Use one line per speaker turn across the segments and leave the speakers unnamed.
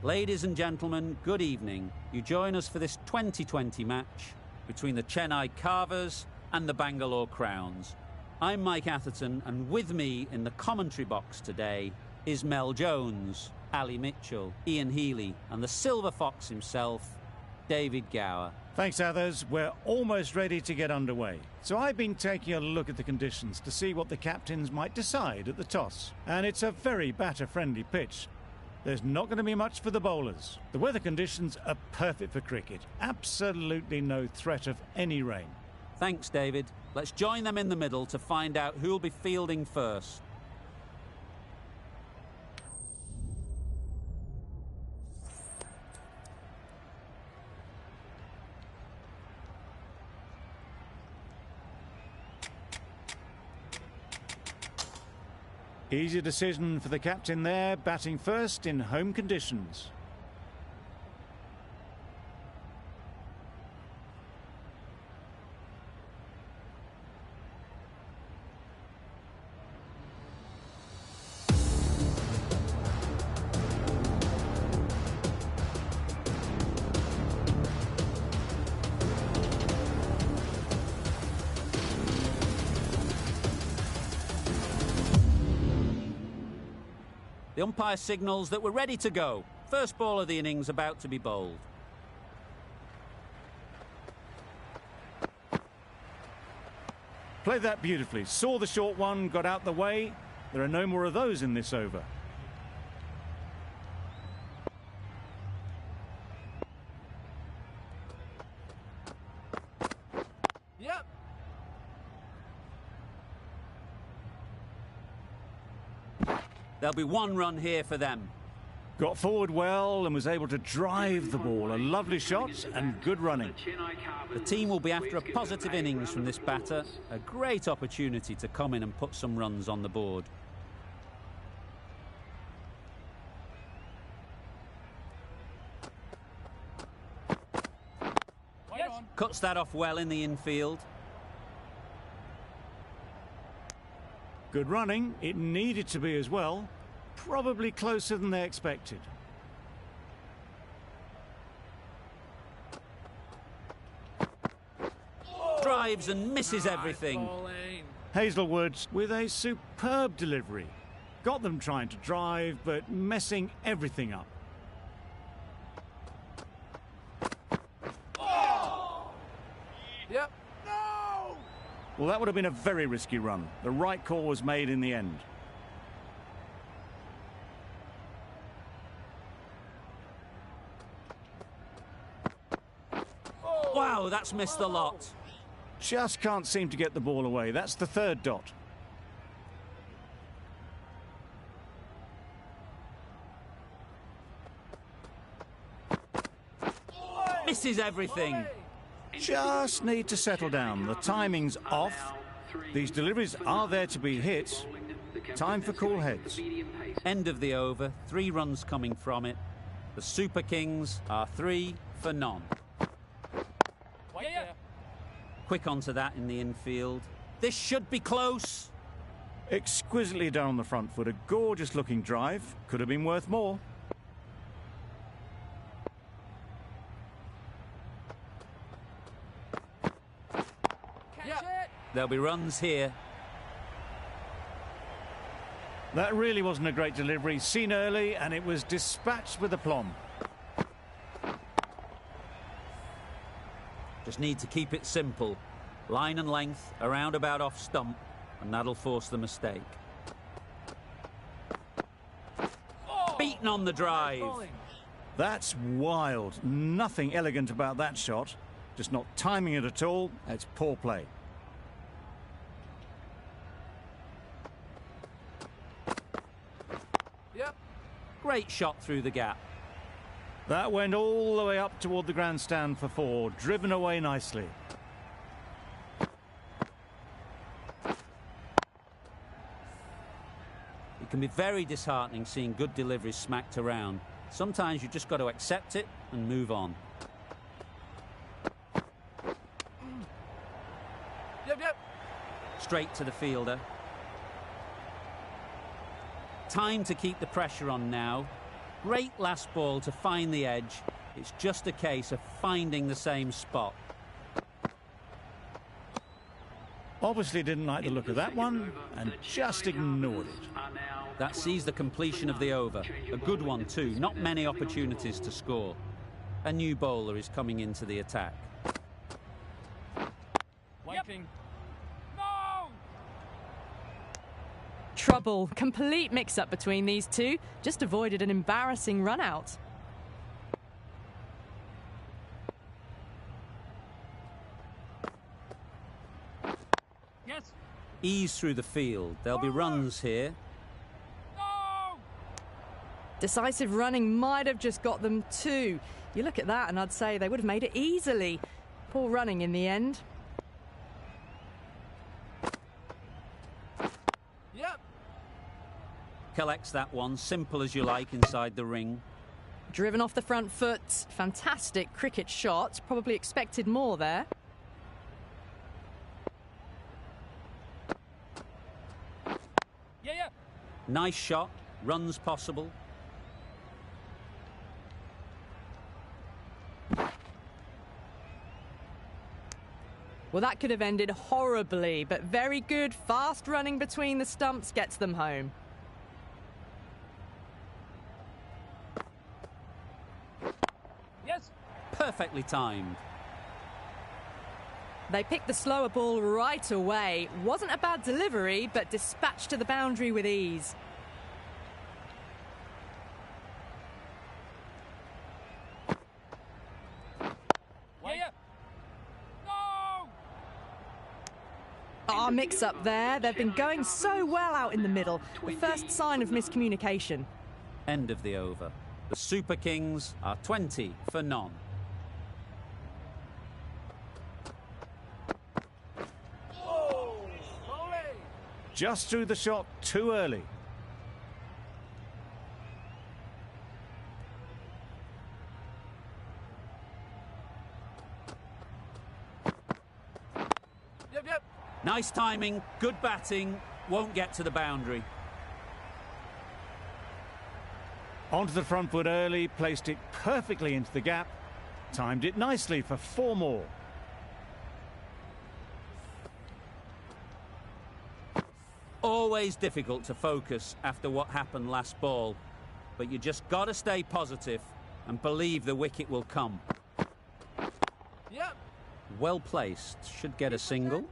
Ladies and gentlemen, good evening. You join us for this 2020 match between the Chennai Carvers and the Bangalore Crowns. I'm Mike Atherton, and with me in the commentary box today is Mel Jones, Ali Mitchell, Ian Healy, and the Silver Fox himself, David Gower.
Thanks, Athers. We're almost ready to get underway. So I've been taking a look at the conditions to see what the captains might decide at the toss. And it's a very batter-friendly pitch. There's not going to be much for the bowlers. The weather conditions are perfect for cricket. Absolutely no threat of any rain.
Thanks, David. Let's join them in the middle to find out who'll be fielding first.
Easy decision for the captain there, batting first in home conditions.
The umpire signals that we're ready to go. First ball of the innings about to be bowled.
Played that beautifully. Saw the short one, got out the way. There are no more of those in this over.
Yep. There'll be one run here for them.
Got forward well and was able to drive the ball. A lovely shot and good running.
The team will be after a positive innings from this batter. A great opportunity to come in and put some runs on the board. Yes. Cuts that off well in the infield.
Good running. It needed to be as well. Probably closer than they expected.
Drives and misses everything.
Hazelwood with a superb delivery. Got them trying to drive, but messing everything up.
Yep.
Well, that would have been a very risky run. The right call was made in the end.
Wow, that's missed a lot.
Just can't seem to get the ball away. That's the third dot.
Misses everything.
Just need to settle down. The timing's off. These deliveries are there to be hit. Time for cool heads.
End of the over. 3 runs coming from it. The Super Kings are 3 for none. Quick onto that in the infield. This should be close.
Exquisitely done on the front foot. A gorgeous looking drive. Could have been worth more.
There'll be runs here.
That really wasn't a great delivery. Seen early, and it was dispatched with aplomb.
Just need to keep it simple. Line and length, around about off stump, and that'll force the mistake. Beaten on the drive.
That's wild. Nothing elegant about that shot. Just not timing it at all. It's poor play.
Yep. Great shot through the gap.
That went all the way up toward the grandstand for 4. Driven away nicely.
It can be very disheartening seeing good deliveries smacked around. Sometimes you just got to accept it and move on. Yep. Straight to the fielder. Time to keep the pressure on now. Great last ball to find the edge. It's just a case of finding the same spot.
Obviously didn't like the look of that one and just ignored it.
That sees the completion of the over. A good one too. Not many opportunities to score. A new bowler is coming into the attack.
Waiting. No!
Trouble. Complete mix-up between these two. Just avoided an embarrassing run-out.
Yes.
Ease through the field. There'll be runs here.
No!
Decisive running might have just got them two. You look at that and I'd say they would have made it easily. Poor running in the end.
Yep.
Collects that one, simple as you like, inside the ring.
Driven off the front foot. Fantastic cricket shot. Probably expected more there.
Yeah.
Nice shot. Runs possible.
Well, that could have ended horribly, but very good. Fast running between the stumps gets them home.
Yes.
Perfectly timed.
They picked the slower ball right away. Wasn't a bad delivery, but dispatched to the boundary with ease.
Yeah. No!
Ah, mix up there. They've been going so well out in the middle. The first sign of miscommunication.
End of the over. The Super Kings are 20 for none.
Just threw the shot too early.
Yep.
Nice timing, good batting, won't get to the boundary.
Onto the front foot early, placed it perfectly into the gap. Timed it nicely for 4 more.
Always difficult to focus after what happened last ball, but you just got to stay positive and believe the wicket will come.
Yep.
Well placed, should get a single.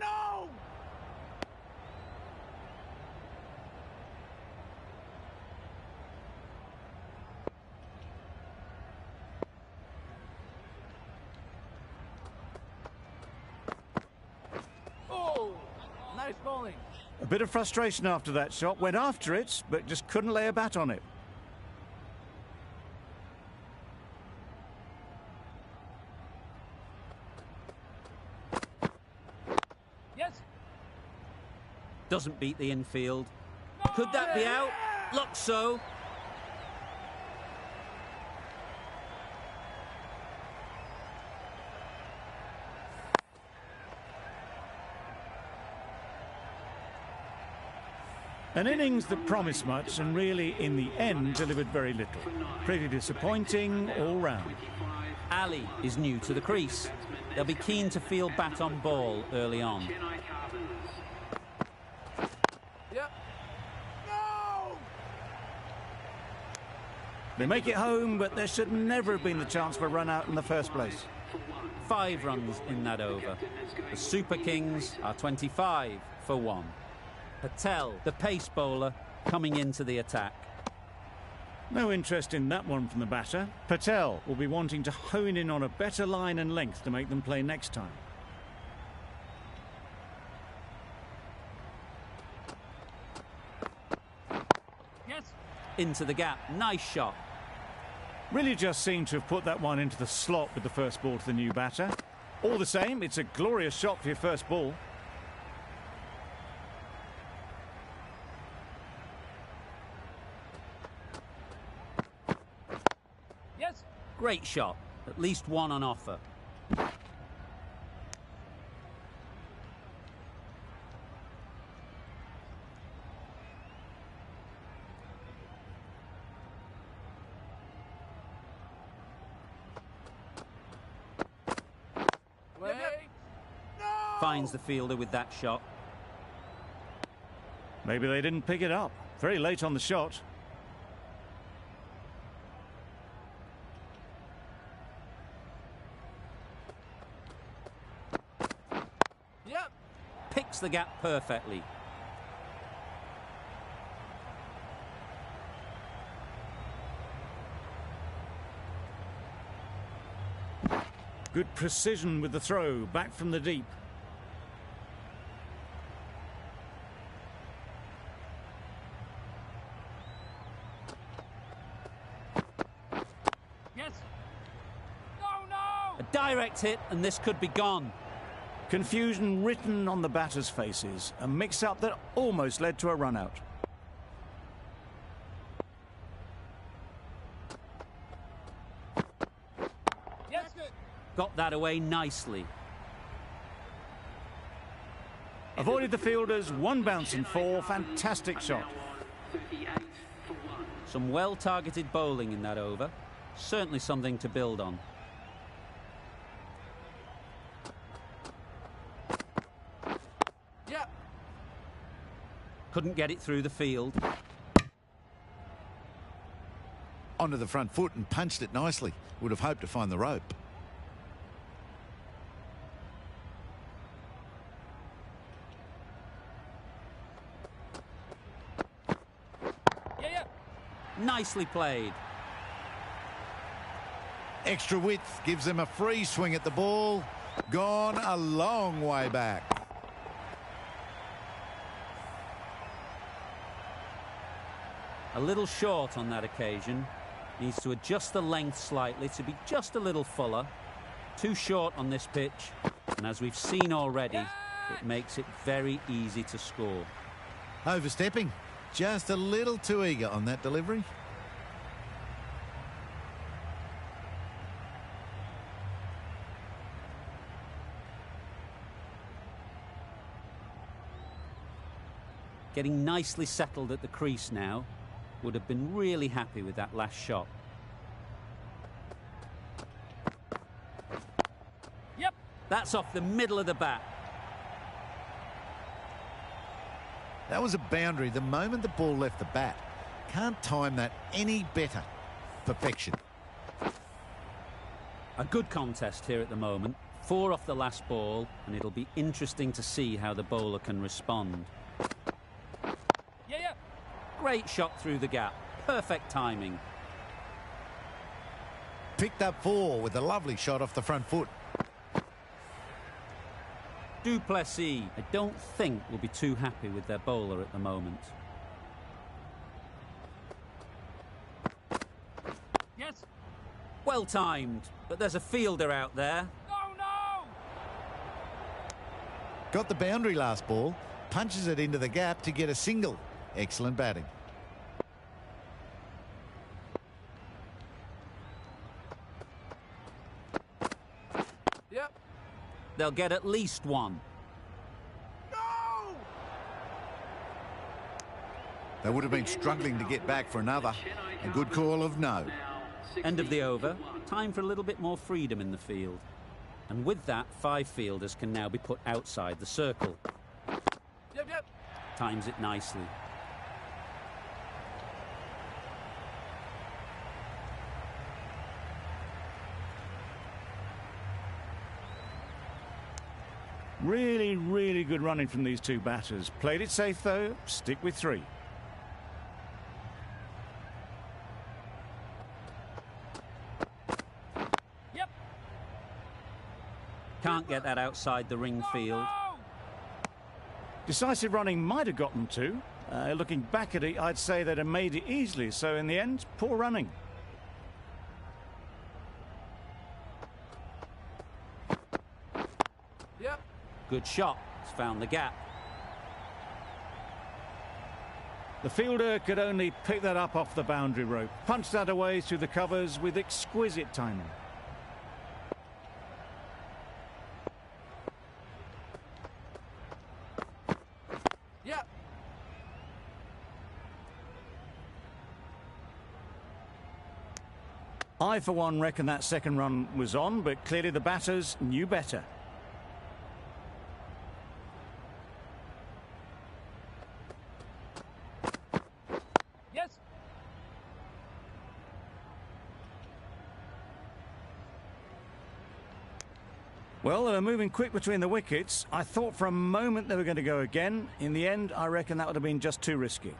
No! Oh, nice bowling.
A bit of frustration after that shot. Went after it, but just couldn't lay a bat on it.
Yes.
Doesn't beat the infield. Could that be out? Looks so.
An innings that promised much and really, in the end, delivered very little. Pretty disappointing all round.
Ali is new to the crease. They'll be keen to field bat on ball early on.
Yep. No!
They make it home, but there should never have been the chance for a run out in the first place.
5 runs in that over. The Super Kings are 25 for 1. Patel, the pace bowler, coming into the attack.
No interest in that one from the batter. Patel will be wanting to hone in on a better line and length to make them play next time.
Yes.
Into the gap, nice shot.
Really just seemed to have put that one into the slot with the first ball to the new batter. All the same, it's a glorious shot for your first ball.
Yes.
Great shot, at least one on offer. Finds the fielder with that shot.
Maybe they didn't pick it up. Very late on the shot.
Yep.
Picks the gap perfectly.
Good precision with the throw, back from the deep.
Yes. No.
A direct hit, and this could be gone.
Confusion written on the batters' faces. A mix-up that almost led to a run-out.
Yes.
Got that away nicely.
Avoided the fielders, one bounce and four. Fantastic shot.
Some well-targeted bowling in that over. Certainly something to build on.
Yep.
Couldn't get it through the field.
Onto the front foot and punched it nicely. Would have hoped to find the rope.
Yeah.
Nicely played.
Extra width gives them a free swing at the ball. Gone a long way back.
A little short on that occasion. Needs to adjust the length slightly to be just a little fuller. Too short on this pitch. And as we've seen already, it makes it very easy to score.
Overstepping. Just a little too eager on that delivery.
Getting nicely settled at the crease now. Would have been really happy with that last shot.
Yep.
That's off the middle of the bat.
That was a boundary the moment the ball left the bat. Can't time that any better. Perfection.
A good contest here at the moment. 4 off the last ball, and it'll be interesting to see how the bowler can respond.
Yeah.
Great shot through the gap. Perfect timing.
Picked up 4 with a lovely shot off the front foot.
Duplessis, I don't think will be too happy with their bowler at the moment.
Yes.
Well timed, but there's a fielder out there.
No.
Got the boundary last ball. Punches it into the gap to get a single. Excellent batting.
Yep.
They'll get at least one.
No.
They would have been struggling to get back for another. A good call of no.
End of the over. Time for a little bit more freedom in the field. And with that, 5 fielders can now be put outside the circle.
Yep.
Times it nicely.
Really, really good running from these two batters. Played it safe, though. Stick with 3.
Yep.
Can't get that outside the ring field.
No.
Decisive running might have gotten 2. Looking back at it, I'd say they'd have made it easily. So in the end, poor running.
Yep.
Good shot. It's found the gap.
The fielder could only pick that up off the boundary rope. Punched that away through the covers with exquisite timing.
Yep.
I, for one, reckon that second run was on, but clearly the batters knew better. Well, they were moving quick between the wickets. I thought for a moment they were going to go again. In the end, I reckon that would have been just too risky.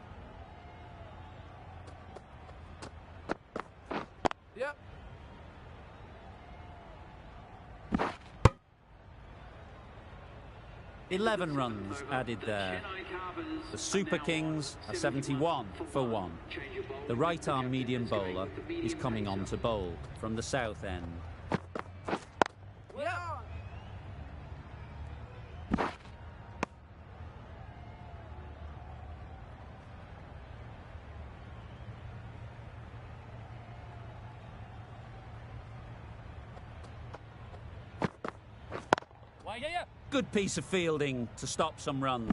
Yep.
11 runs added there. The Super Kings are 71 for 1. The right-arm medium bowler is coming on to bowl from the south end.
Yeah.
Good piece of fielding to stop some runs.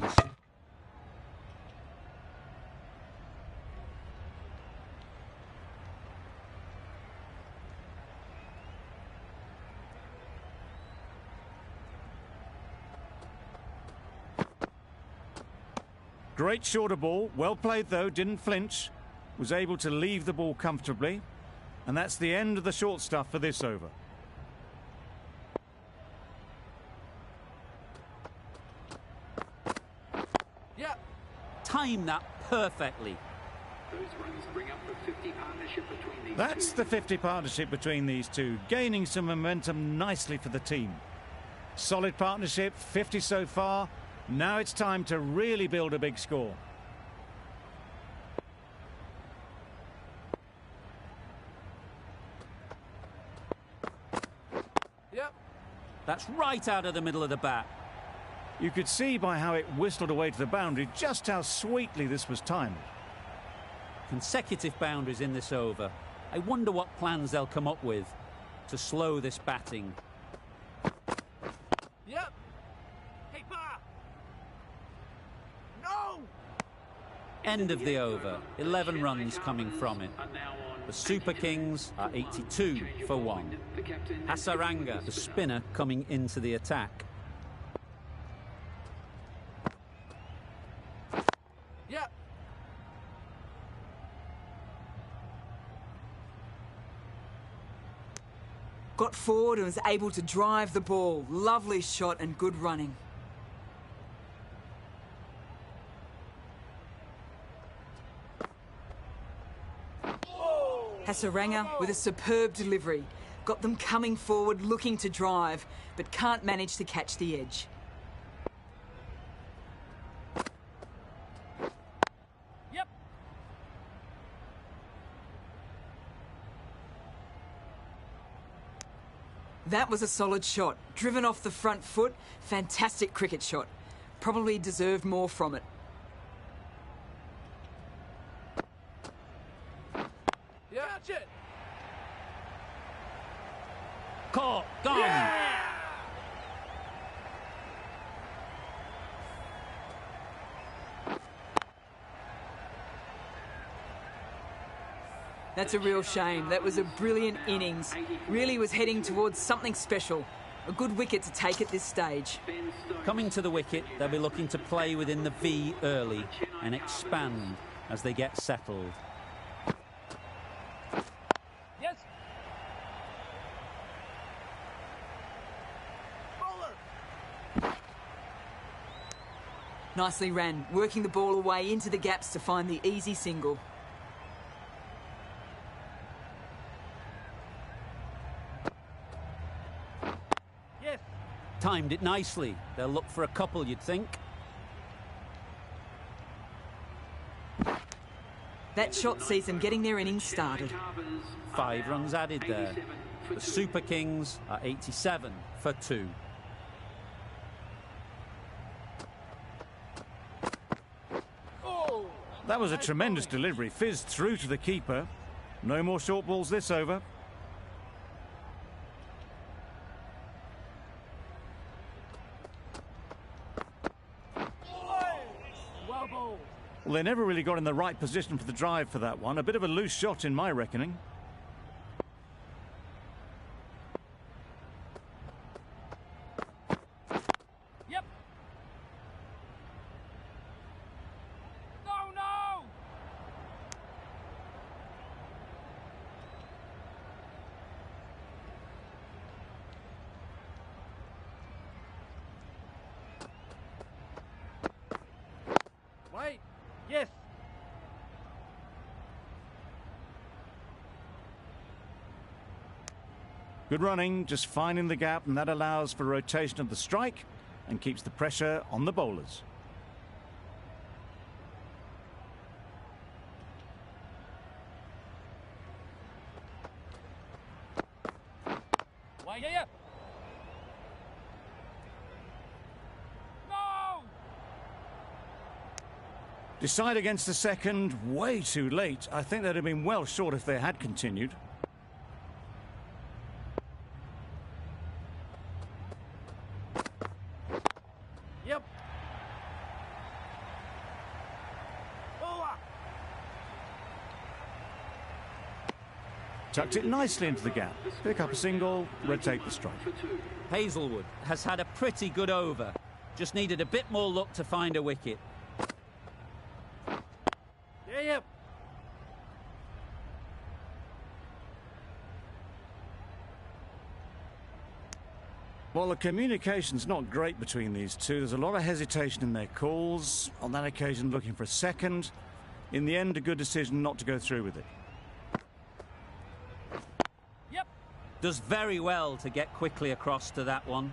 Great shorter ball. Well played, though. Didn't flinch. Was able to leave the ball comfortably. And that's the end of the short stuff for this over.
Yeah.
Time that perfectly.
That's the 50 partnership between these two, gaining some momentum nicely for the team. Solid partnership, 50 so far. Now it's time to really build a big score.
Yep.
That's right out of the middle of the bat.
You could see by how it whistled away to the boundary just how sweetly this was timed.
Consecutive boundaries in this over. I wonder what plans they'll come up with to slow this batting.
Yep. Keeper. No.
End of the over. 11 runs coming from it. The Super Kings are 82 for 1. Hasaranga, the spinner, coming into the attack.
Yep.
Got forward and was able to drive the ball. Lovely shot and good running. Hasaranga with a superb delivery. Got them coming forward looking to drive, but can't manage to catch the edge.
Yep.
That was a solid shot. Driven off the front foot. Fantastic cricket shot. Probably deserved more from it.
Yeah. Catch it.
Caught, gone.
Yeah.
That's a real shame. That was a brilliant innings. Really was heading towards something special. A good wicket to take at this stage.
Coming to the wicket, they'll be looking to play within the V early and expand as they get settled.
Yes. Bowler.
Nicely ran, working the ball away into the gaps to find the easy single.
Yes.
Timed it nicely. They'll look for a couple, you'd think.
That shot sees them getting their innings started.
5 runs added there. The Super Kings are 87 for 2.
Oh.
That was a tremendous delivery, fizzed through to the keeper. No more short balls this over.
Well bowled.
Well, they never really got in the right position for the drive for that one. A bit of a loose shot in my reckoning.
Yep. No, no.
Good running, just finding the gap, and that allows for rotation of the strike and keeps the pressure on the bowlers.
Yeah. No!
Decide against the second, way too late. I think they'd have been well short if they had continued.
Yep.
Tucked it nicely into the gap. Pick up a single, rotate the strike.
Hazelwood has had a pretty good over. Just needed a bit more luck to find a wicket.
Yeah.
Well, the communication's not great between these two. There's a lot of hesitation in their calls. On that occasion, looking for a second. In the end, a good decision not to go through with it.
Yep.
Does very well to get quickly across to that one.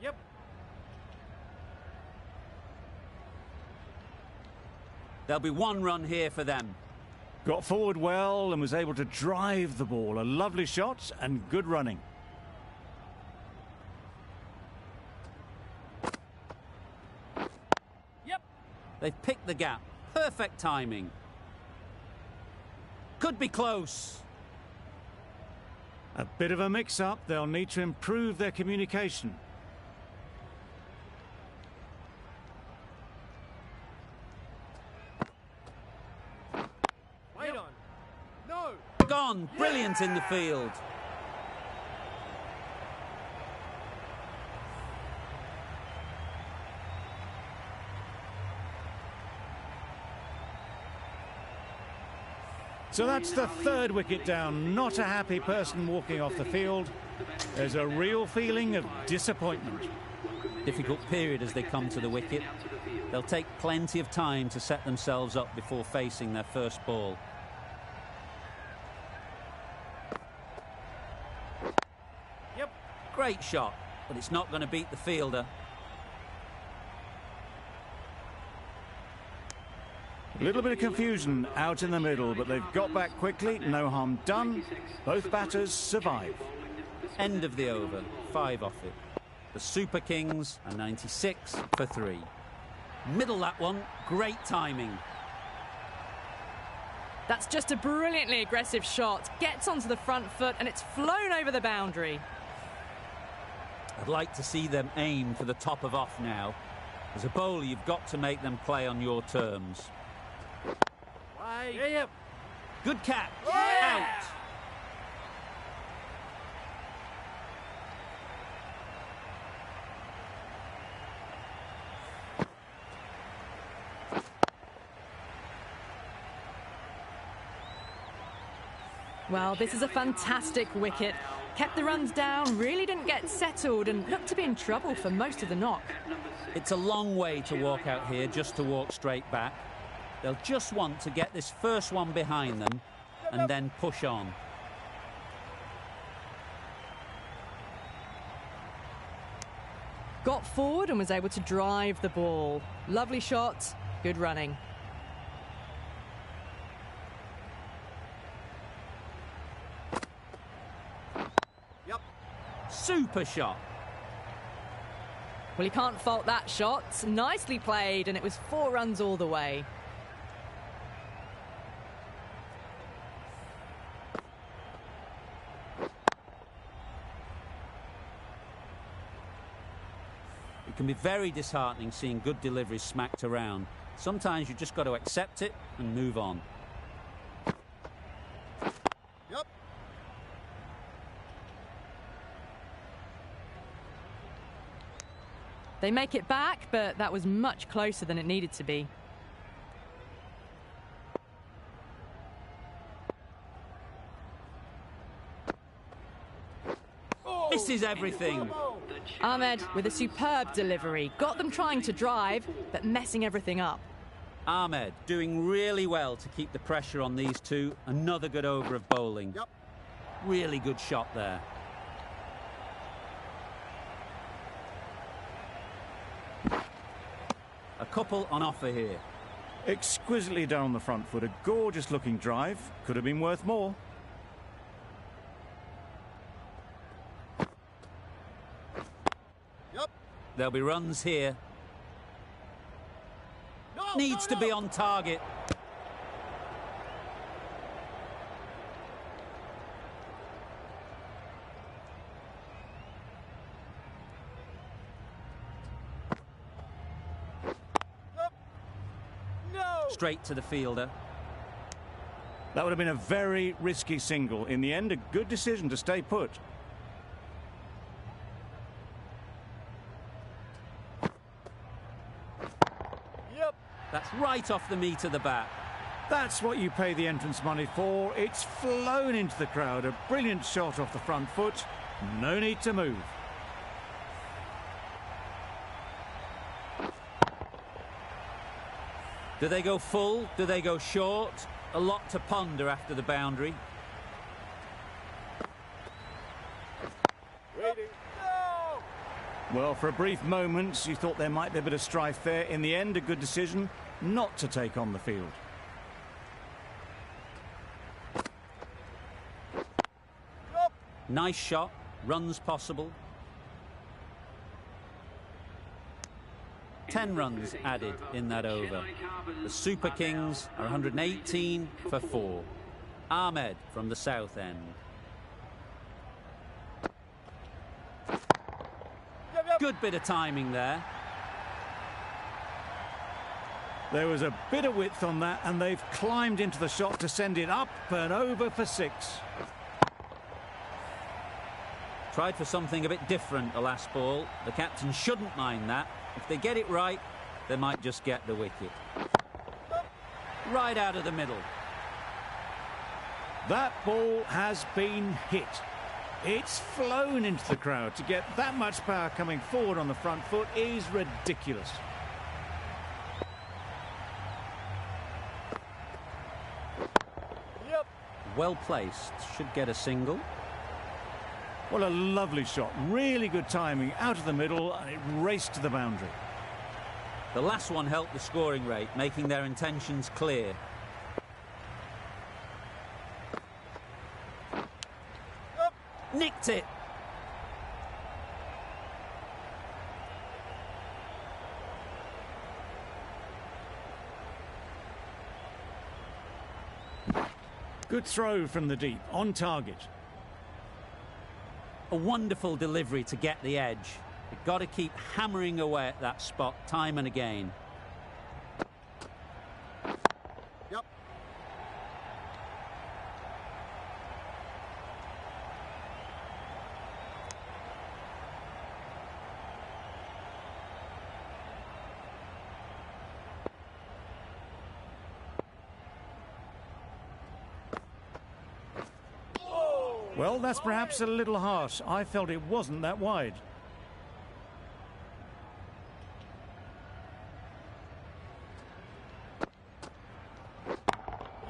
Yep.
There'll be one run here for them.
Got forward well and was able to drive the ball. A lovely shot and good running.
Yep.
They've picked the gap. Perfect timing. Could be close.
A bit of a mix-up. They'll need to improve their communication.
Wait on. No.
Gone. Brilliant in the field.
So that's the third wicket down. Not a happy person walking off the field. There's a real feeling of disappointment.
Difficult period as they come to the wicket. They'll take plenty of time to set themselves up before facing their first ball.
Yep.
Great shot, but it's not going to beat the fielder.
A little bit of confusion out in the middle, but they've got back quickly. No harm done. Both batters survive.
End of the over. 5 off it. The Super Kings are 96 for 3. Middle that one. Great timing.
That's just a brilliantly aggressive shot. Gets onto the front foot and it's flown over the boundary.
I'd like to see them aim for the top of off now. As a bowler, you've got to make them play on your terms.
Yeah.
Good catch.
Yeah.
Out.
Well, this is a fantastic wicket. Kept the runs down, really didn't get settled and looked to be in trouble for most of the knock.
It's a long way to walk out here just to walk straight back. They'll just want to get this first one behind them and then push on.
Got forward and was able to drive the ball. Lovely shot, good running.
Yep.
Super shot.
Well, you can't fault that shot. Nicely played, and it was 4 runs all the way.
It can be very disheartening seeing good deliveries smacked around. Sometimes you've just got to accept it and move on.
Yep.
They make it back, but that was much closer than it needed to be.
Misses everything.
Ahmed with a superb delivery. Got them trying to drive, but messing everything up.
Ahmed doing really well to keep the pressure on these two. Another good over of bowling.
Yep.
Really good shot there. A couple on offer here.
Exquisitely down the front foot. A gorgeous looking drive. Could have been worth more.
Yep.
There'll be runs here.
No,
Needs to be on target.
No.
Straight to the fielder.
That would have been a very risky single. In the end, a good decision to stay put.
Yep.
That's right off the meat of the bat.
That's what you pay the entrance money for. It's flown into the crowd. A brilliant shot off the front foot. No need to move.
Do they go full? Do they go short? A lot to ponder after the boundary.
Waiting. No.
Well, for a brief moment, you thought there might be a bit of strife there. In the end, a good decision not to take on the field.
Yep.
Nice shot. Runs possible. 10 runs added in that over. The Super Kings are 118 for 4. Ahmed from the south end.
Yep.
Good bit of timing there.
There was a bit of width on that, and they've climbed into the shot to send it up and over for 6.
Tried for something a bit different the last ball. The captain shouldn't mind that. If they get it right, they might just get the wicket. Right out of the middle.
That ball has been hit. It's flown into the crowd. To get that much power coming forward on the front foot is ridiculous.
Yep.
Well placed. Should get a single.
What a lovely shot. Really good timing out of the middle, and it raced to the boundary.
The last one helped the scoring rate, making their intentions clear.
Yep.
Nicked it.
Good throw from the deep, on target.
A wonderful delivery to get the edge. You've got to keep hammering away at that spot time and again.
Yep.
Well, that's perhaps a little harsh. I felt it wasn't that wide.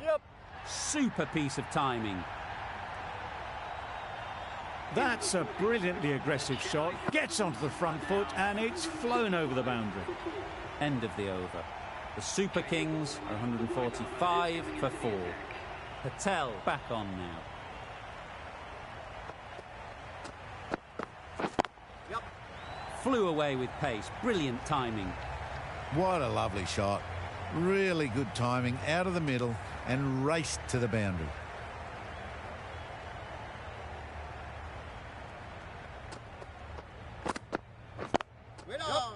Yep.
Super piece of timing.
That's a brilliantly aggressive shot. Gets onto the front foot, and it's flown over the boundary.
End of the over. The Super Kings are 145 for 4. Patel back on now.
Yep.
Flew away with pace. Brilliant timing.
What a lovely shot. Really good timing out of the middle and raced to the boundary.
Wait on.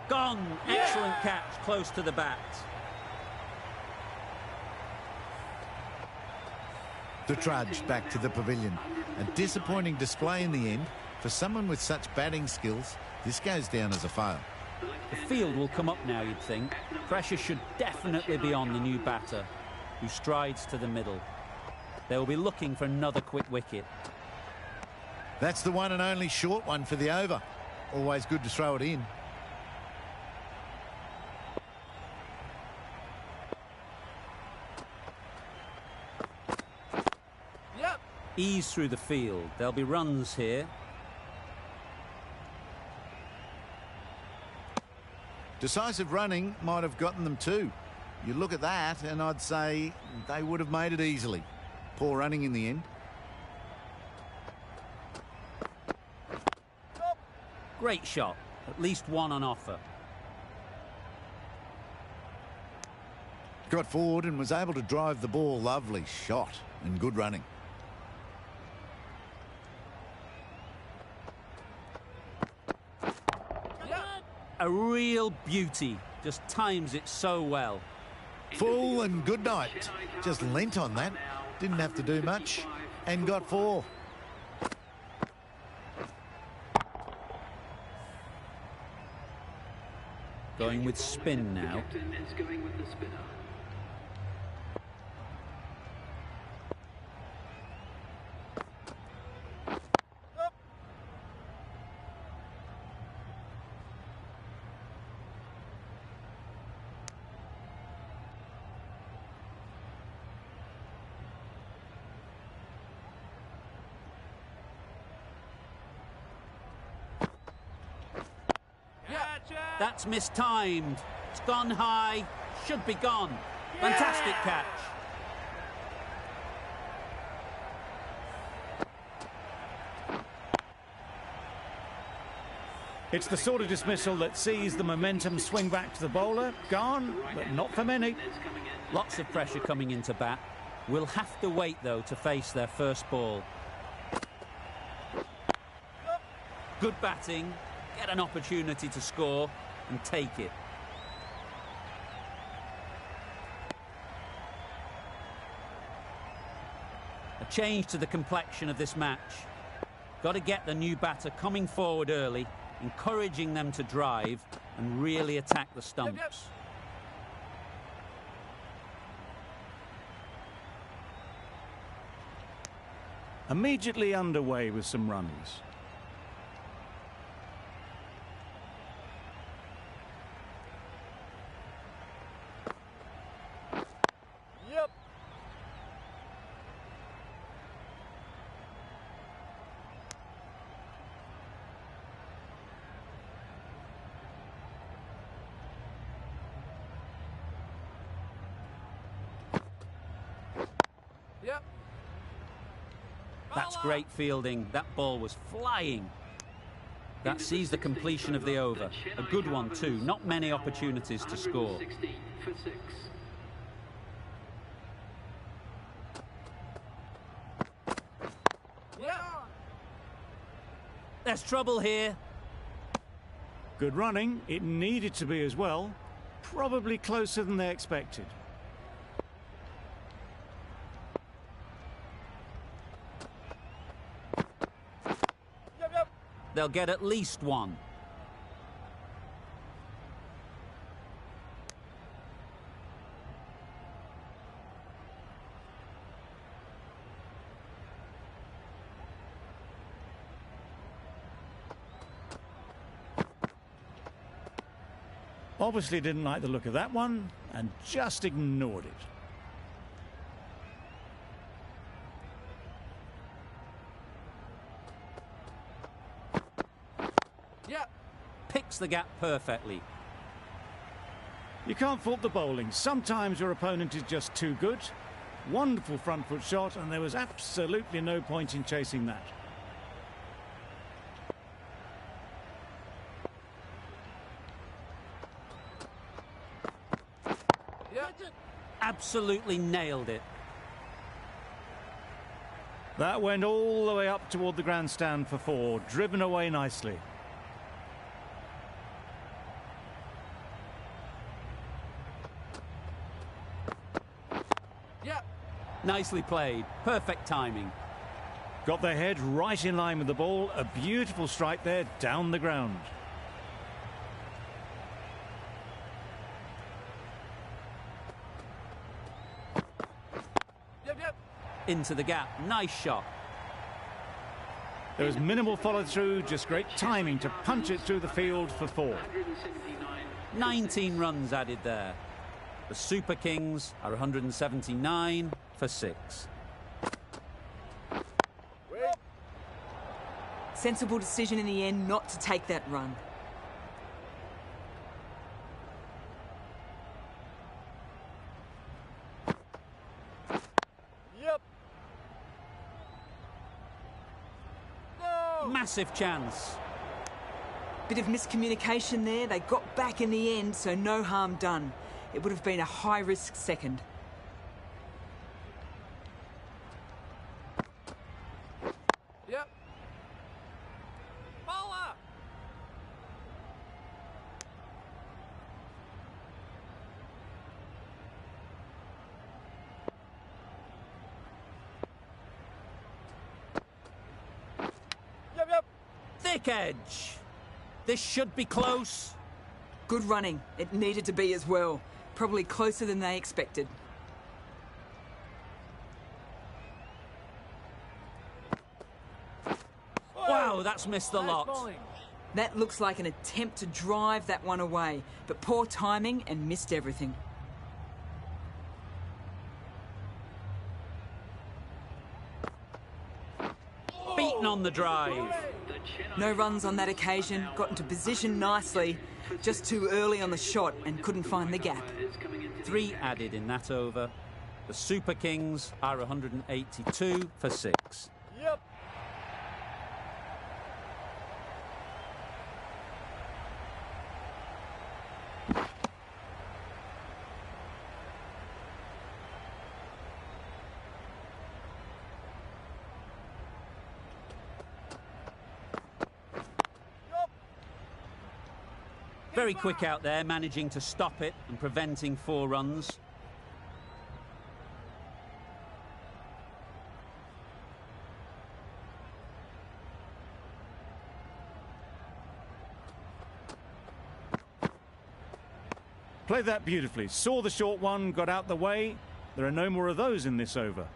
Gone. Excellent catch. Close to the bat.
The trudge back to the pavilion. A disappointing display in the end. For someone with such batting skills, this goes down as a fail.
The field will come up now, you'd think. Pressure should definitely be on the new batter, who strides to the middle. They will be looking for another quick wicket.
That's the one and only short one for the over. Always good to throw it in.
Yep.
Ease through the field. There'll be runs here.
Decisive running might have gotten them too. You look at that and I'd say they would have made it easily. Poor running in the end.
Great shot. At least one on offer.
Got forward and was able to drive the ball. Lovely shot and good running.
A real beauty. Just times it so well.
Full and good night. Just leant on that. Didn't have to do much and got 4.
Going with spin now. That's mistimed. It's gone high. Should be gone. Fantastic catch.
It's the sort of dismissal that sees the momentum swing back to the bowler. Gone, but not for many.
Lots of pressure coming into bat. We'll have to wait, though, to face their first ball. Good batting. Get an opportunity to score and take it. A change to the complexion of this match. Got to get the new batter coming forward early, encouraging them to drive and really attack the stumps.
Immediately underway with some runs.
That's great fielding. That ball was flying. That sees the completion of the over. A good one too. Not many opportunities to score. There's trouble here.
Good running. It needed to be as well. Probably closer than they expected.
They'll get at least one.
Obviously didn't like the look of that one and just ignored it.
Picks the gap perfectly.
You can't fault the bowling. Sometimes your opponent is just too good. Wonderful front foot shot, and there was absolutely no point in chasing that.
Absolutely nailed it.
That went all the way up toward the grandstand for 4, driven away nicely.
Nicely played. Perfect timing.
Got their head right in line with the ball. A beautiful strike there down the ground.
Into the gap. Nice shot.
There was minimal follow-through, just great timing to punch it through the field for 4.
19 runs added there. The Super Kings are 179 for 6.
Sensible decision in the end not to take that run.
Yep. No.
Massive chance.
Bit of miscommunication there. They got back in the end, so no harm done. It would have been a high-risk second.
Yep. Bowler. Yep.
Thick edge. This should be close.
Good running. It needed to be as well. Probably closer than they expected.
Wow, that's missed the lot.
That looks like an attempt to drive that one away, but poor timing and missed everything.
Beaten on the drive.
No runs on that occasion, got into position nicely, just too early on the shot and couldn't find the gap.
3 added in that over. The Super Kings are 182 for 6.
Yep.
Very quick out there, managing to stop it and preventing 4 runs.
Played that beautifully. Saw the short one, got out the way. There are no more of those in this over.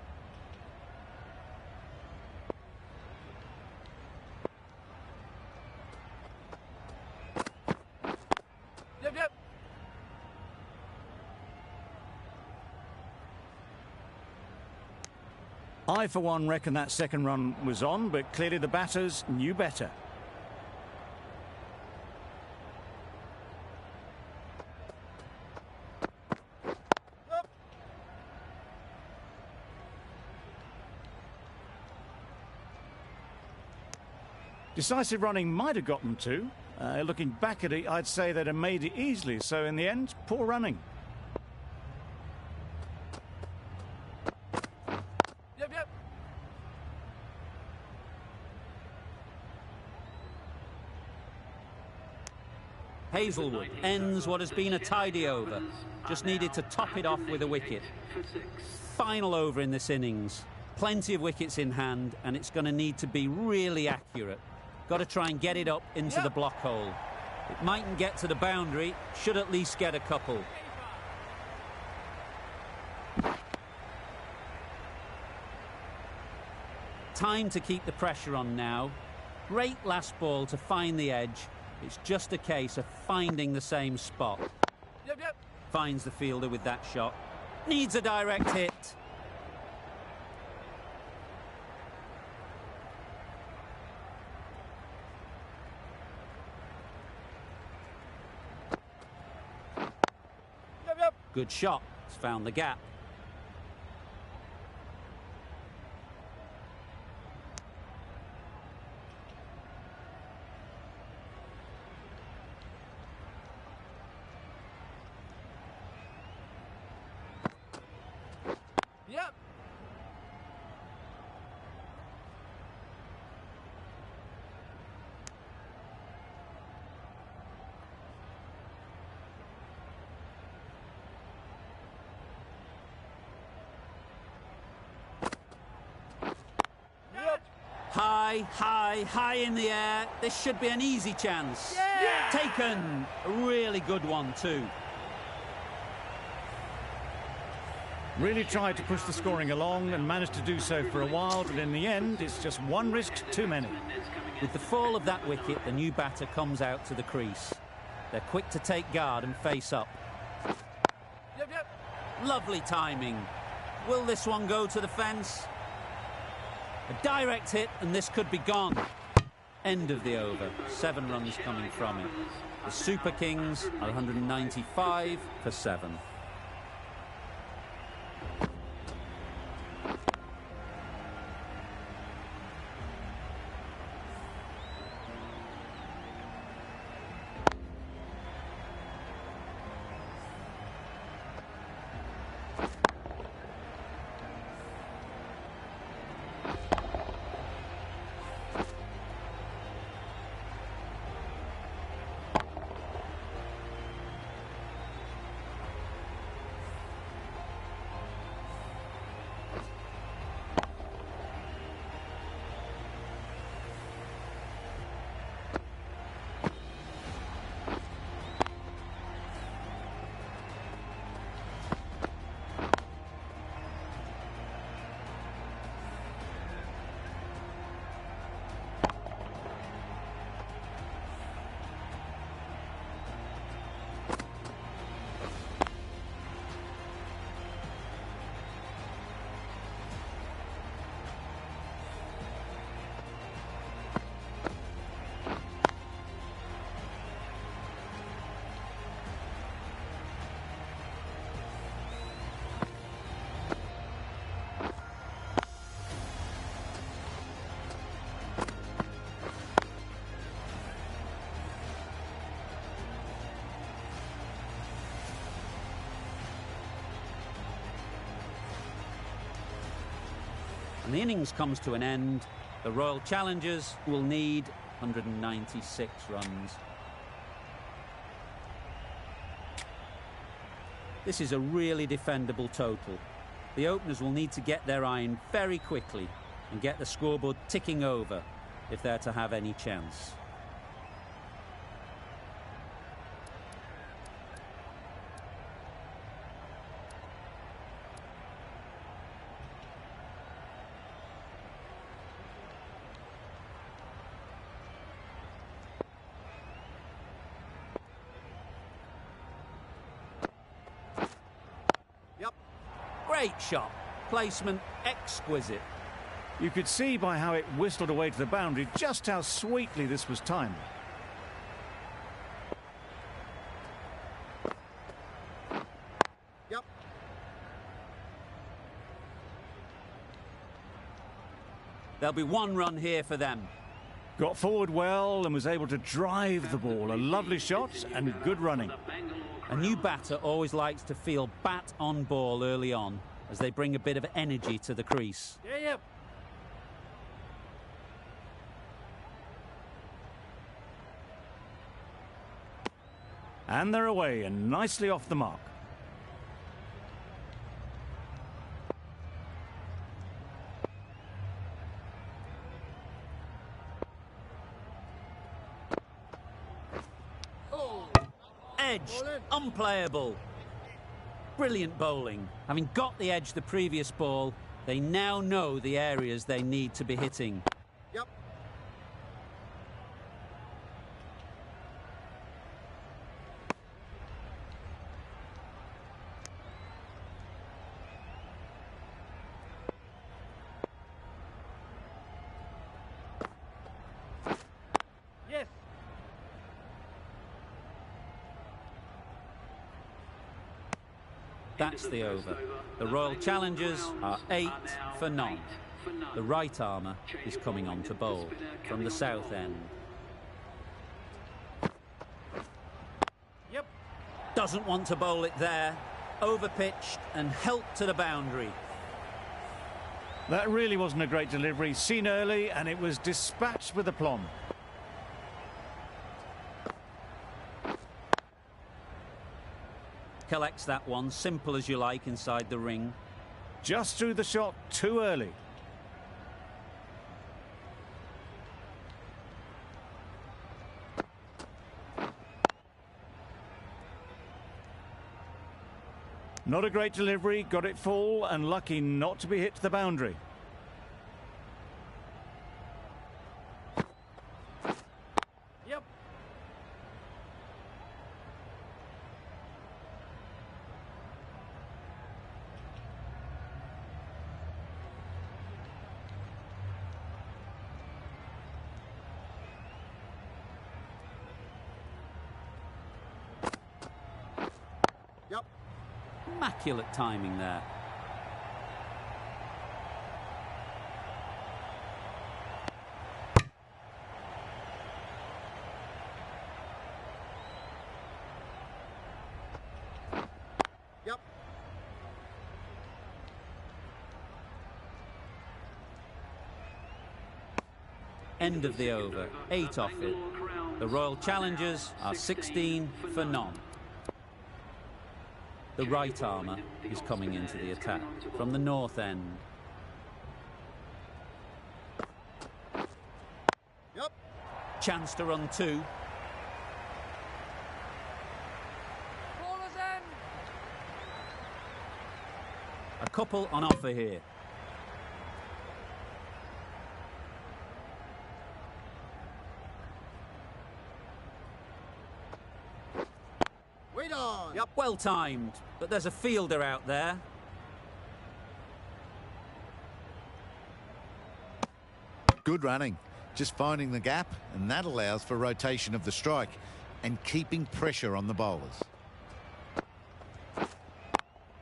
Yep.
I, for one, reckon that second run was on, but clearly the batters knew better. Decisive running might have got them to. Looking back at it, I'd say they'd have made it easily. So in the end, poor running.
Yep.
Hazelwood ends what has been a tidy over. Just needed to top it off with a wicket. Final over in this innings. Plenty of wickets in hand, and it's going to need to be really accurate. Got to try and get it up into the block hole. It mightn't get to the boundary, should at least get a couple. Time to keep the pressure on now. Great last ball to find the edge. It's just a case of finding the same spot.
Yep.
Finds the fielder with that shot. Needs a direct hit. Good shot. It's found the gap.
Yep.
High in the air. This should be an easy chance.
Yeah.
Taken. A really good one too.
Really tried to push the scoring along and managed to do so for a while, but in the end, it's just one risk too many.
With the fall of that wicket, the new batter comes out to the crease. They're quick to take guard and face up.
Yep, yep.
Lovely timing. Will this one go to the fence? A direct hit, and this could be gone. End of the over. 7 runs coming from it. The Super Kings are 195 for 7. And the innings comes to an end. The Royal Challengers will need 196 runs. This is a really defendable total. The openers will need to get their iron very quickly and get the scoreboard ticking over if they're to have any chance. Great shot. Placement exquisite.
You could see by how it whistled away to the boundary just how sweetly this was timed.
Yep.
There'll be 1 run here for them.
Got forward well and was able to drive the ball. A lovely shot and good running.
A new batter always likes to feel bat on ball early on as they bring a bit of energy to the crease.
Yeah, yeah.
And they're away and nicely off the mark.
Edged, unplayable. Brilliant bowling. Having got the edge the previous ball, they now know the areas they need to be hitting.
Yep. Yes.
That's the over. The Royal Challengers are 8 for none. The right armour is coming on to bowl from the south end.
Yep.
Doesn't want to bowl it there. Overpitched and helped to the boundary.
That really wasn't a great delivery. Seen early and it was dispatched with aplomb.
Collects that one, simple as you like, inside the ring.
Just threw the shot too early. Not a great delivery, got it full and lucky not to be hit to the boundary.
Yep.
Yep.
Immaculate timing there.
Yep.
End of the over. 8 off it. The Royal Challengers are 16 for none. The right armour is coming into the attack from the north end.
Yep.
Chance to run 2.
Ballers in.
A couple on offer here.
Wait on.
Yep, well timed, but there's a fielder out there.
Good running. Just finding the gap, and that allows for rotation of the strike and keeping pressure on the bowlers.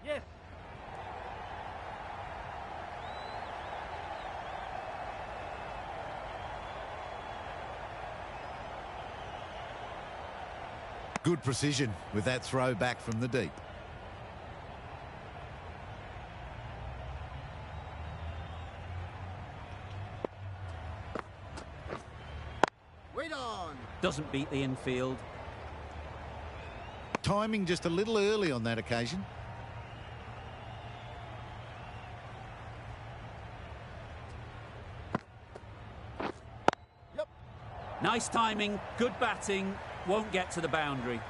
Yes.
Good precision with that throw back from the deep. Wait on.
Doesn't beat the infield.
Timing just a little early on that occasion. Yep.
Nice timing, good batting, won't get to the boundary.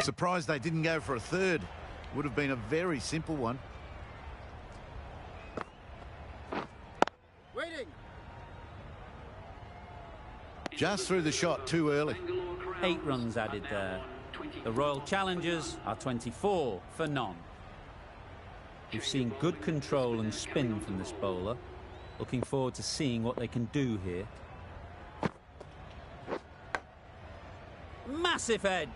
Surprised they didn't go for a third. Would have been a very simple one. Waiting. Just threw the shot too early.
8 runs added there. The Royal Challengers are 24 for none. We've seen good control and spin from this bowler. Looking forward to seeing what they can do here. Massive edge.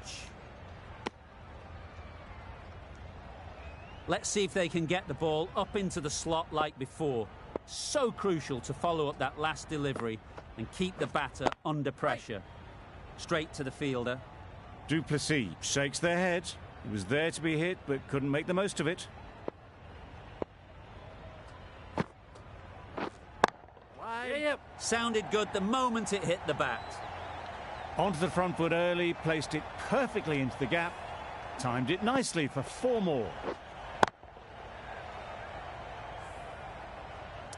Let's see if they can get the ball up into the slot like before. So crucial to follow up that last delivery and keep the batter under pressure. Straight to the fielder.
Du Plessis shakes their head. He was there to be hit but couldn't make the most of it.
Yep.
Sounded good the moment it hit the bat.
Onto the front foot early, placed it perfectly into the gap. Timed it nicely for 4 more.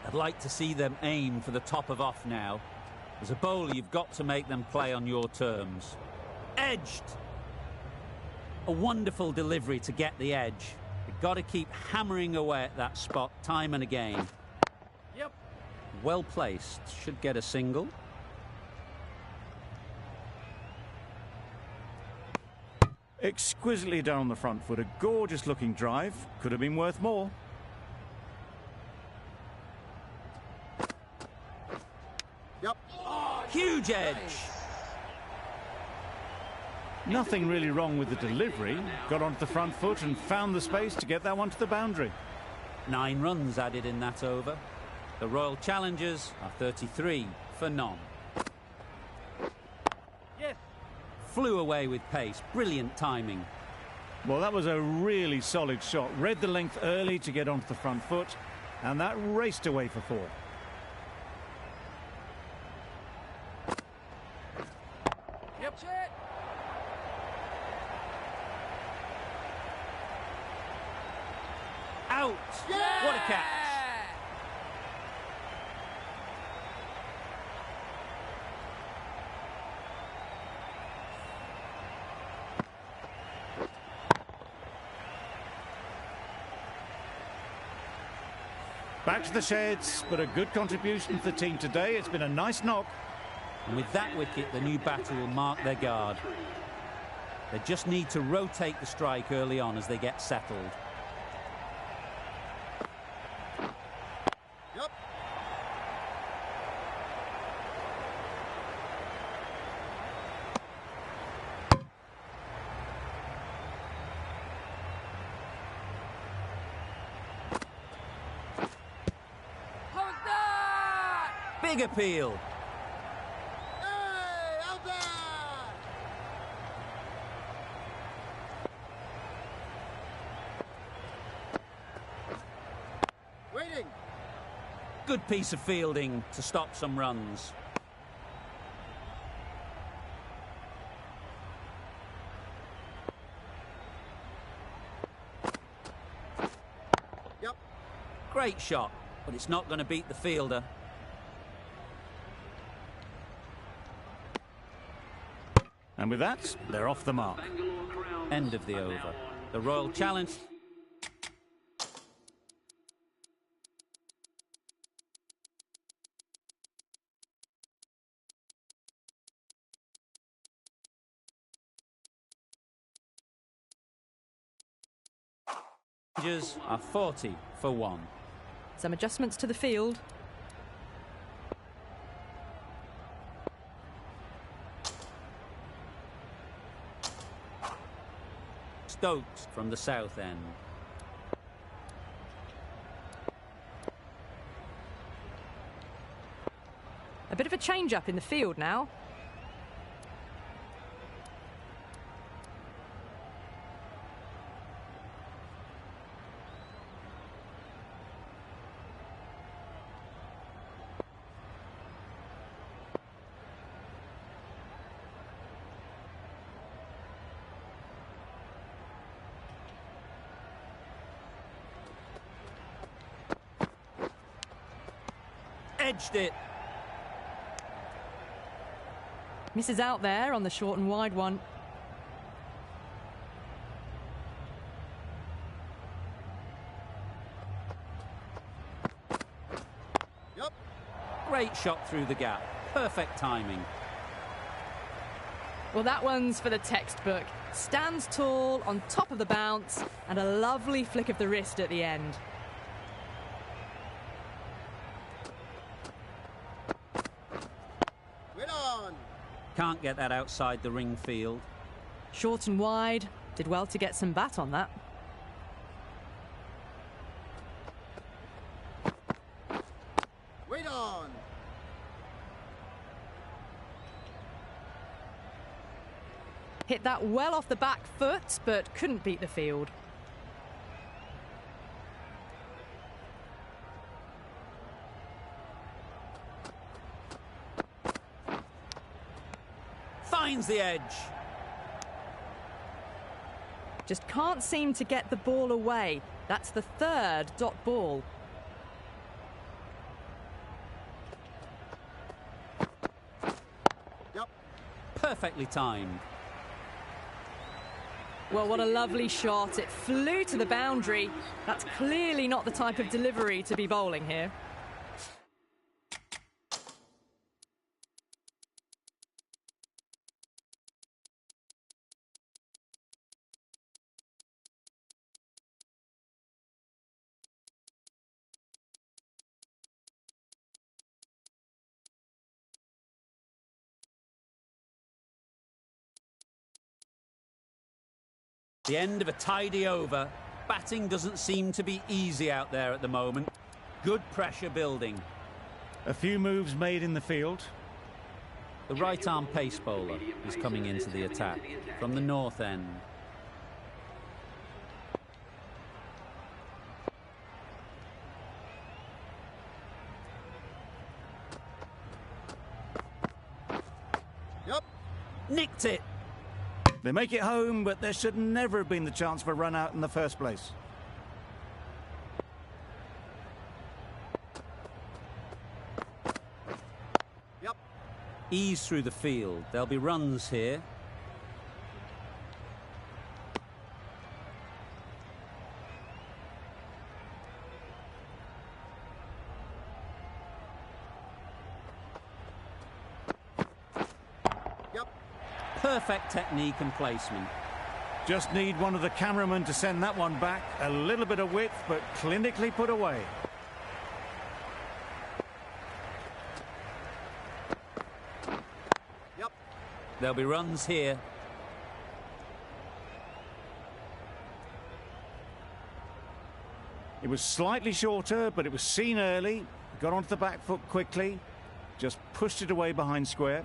I'd like to see them aim for the top of off now. As a bowler, you've got to make them play on your terms. Edged. A wonderful delivery to get the edge. You've got to keep hammering away at that spot time and again.
Yep.
Well placed. Should get a single.
Exquisitely down the front foot. A gorgeous looking drive. Could have been worth more.
Yep.
Huge edge.
Nothing really wrong with the delivery. Got onto the front foot and found the space to get that one to the boundary.
9 runs added in that over. The Royal Challengers are 33 for none.
Yes.
Flew away with pace. Brilliant timing.
Well, that was a really solid shot. Read the length early to get onto the front foot, and that raced away for 4.
Yep. Shit.
Out. What a catch.
Back to the sheds, but a good contribution for the team today. It's been a nice knock.
And with that wicket, the new batter will mark their guard. They just need to rotate the strike early on as they get settled.
Yep.
How's that?
Big appeal.
Hey, out there! Waiting.
Good piece of fielding to stop some runs.
Yep.
Great shot, but it's not going to beat the fielder.
And with that, they're off the mark.
End of the over. The Royal Challenge. Are 40 for 1.
Some adjustments to the field.
Stokes from the south end.
A bit of a change-up in the field now.
Edged it.
Misses out there on the short and wide one.
Yep.
Great shot through the gap. Perfect timing.
Well, that one's for the textbook. Stands tall on top of the bounce and a lovely flick of the wrist at the end.
Wait on.
Can't get that outside the ring field.
Short and wide. Did well to get some bat on that.
Wait on.
Hit that well off the back foot, but couldn't beat the field.
Finds the edge.
Just can't seem to get the ball away. That's the third dot ball.
Yep.
Perfectly timed.
Well, what a lovely shot. It flew to the boundary. That's clearly not the type of delivery to be bowling here.
The end of a tidy over. Batting doesn't seem to be easy out there at the moment. Good pressure building.
A few moves made in the field.
The right-arm pace bowler is coming into the attack from the north end.
Yep.
Nicked it.
They make it home, but there should never have been the chance for a run out in the first place.
Yep.
Ease through the field. There'll be runs here. Perfect technique and placement.
Just need one of the cameramen to send that one back. A little bit of width, but clinically put away.
Yep. There'll be runs here.
It was slightly shorter, but it was seen early. Got onto the back foot quickly. Just pushed it away behind square.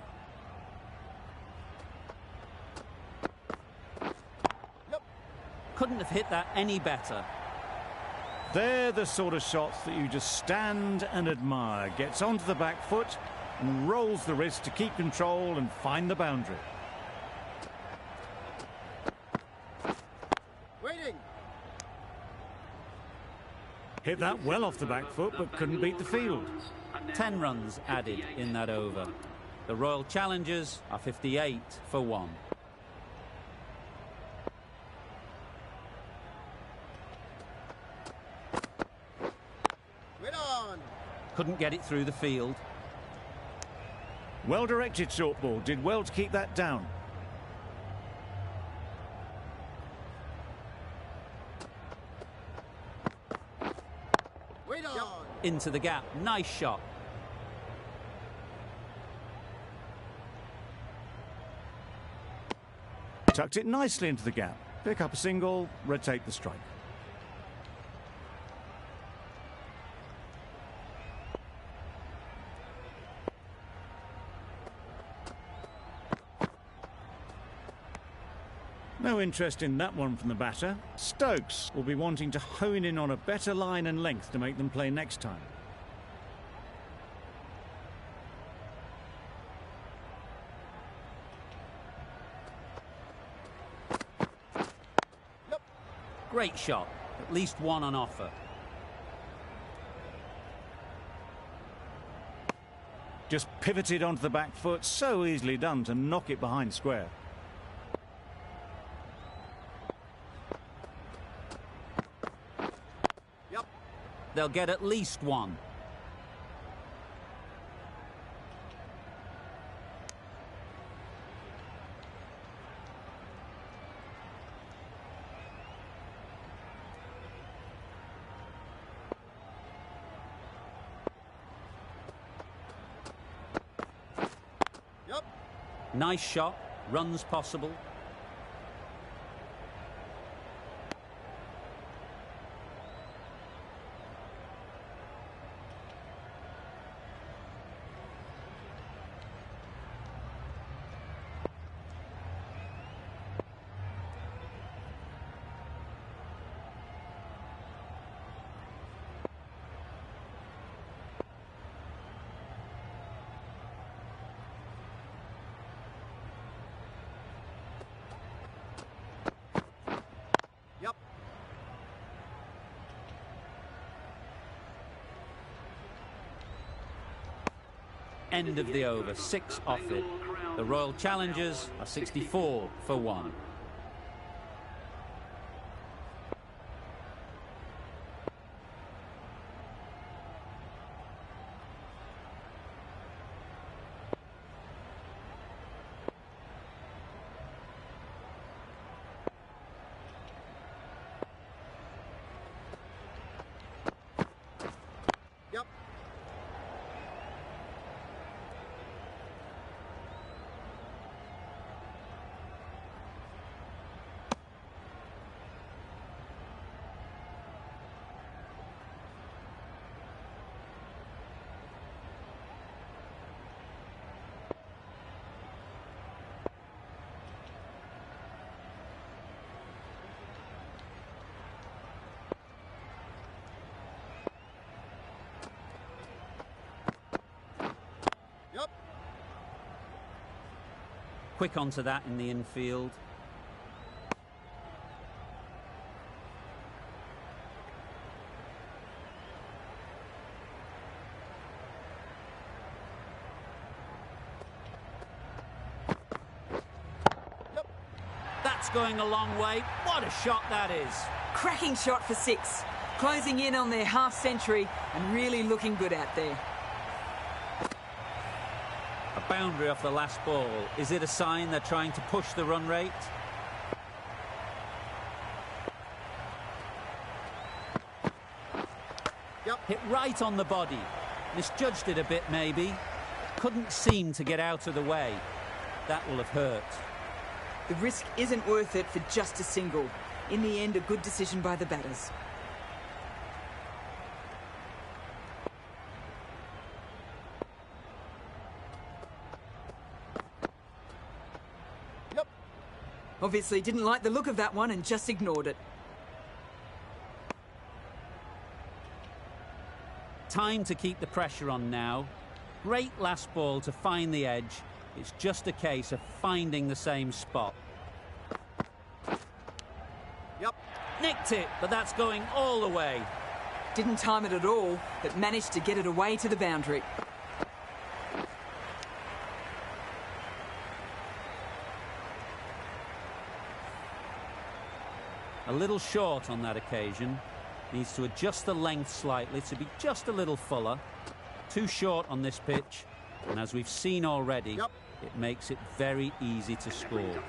Couldn't have hit that any better.
They're the sort of shots that you just stand and admire. Gets onto the back foot and rolls the wrist to keep control and find the boundary.
Waiting.
Hit that well off the back foot, but couldn't beat the field.
10 runs added in that over. The Royal Challengers are 58 for 1. Couldn't get it through the field.
Well directed short ball. Did well to keep that down.
Wait on.
Into the gap. Nice shot.
Tucked it nicely into the gap. Pick up a single, rotate the strike. No interest in that one from the batter. Stokes will be wanting to hone in on a better line and length to make them play next time.
Great shot. At least one on offer.
Just pivoted onto the back foot. So easily done to knock it behind square.
They'll get at least one. Nice shot. Runs possible. End of the over, 6 off it. The Royal Challengers are 64 for 1. Quick onto that in the infield. That's going a long way. What a shot that is.
Cracking shot for 6. Closing in on their half-century and really looking good out there.
A boundary off the last ball. Is it a sign they're trying to push the run rate?
Yep.
Hit right on the body. Misjudged it a bit, maybe. Couldn't seem to get out of the way. That will have hurt.
The risk isn't worth it for just a single. In the end, a good decision by the batters.
Yep.
Obviously didn't like the look of that one and just ignored it.
Time to keep the pressure on now. Great last ball to find the edge. It's just a case of finding the same spot.
Yep.
Nicked it, but that's going all the way.
Didn't time it at all, but managed to get it away to the boundary.
A little short on that occasion. Needs to adjust the length slightly to be just a little fuller. Too short on this pitch, and as we've seen already, it makes it very easy to score.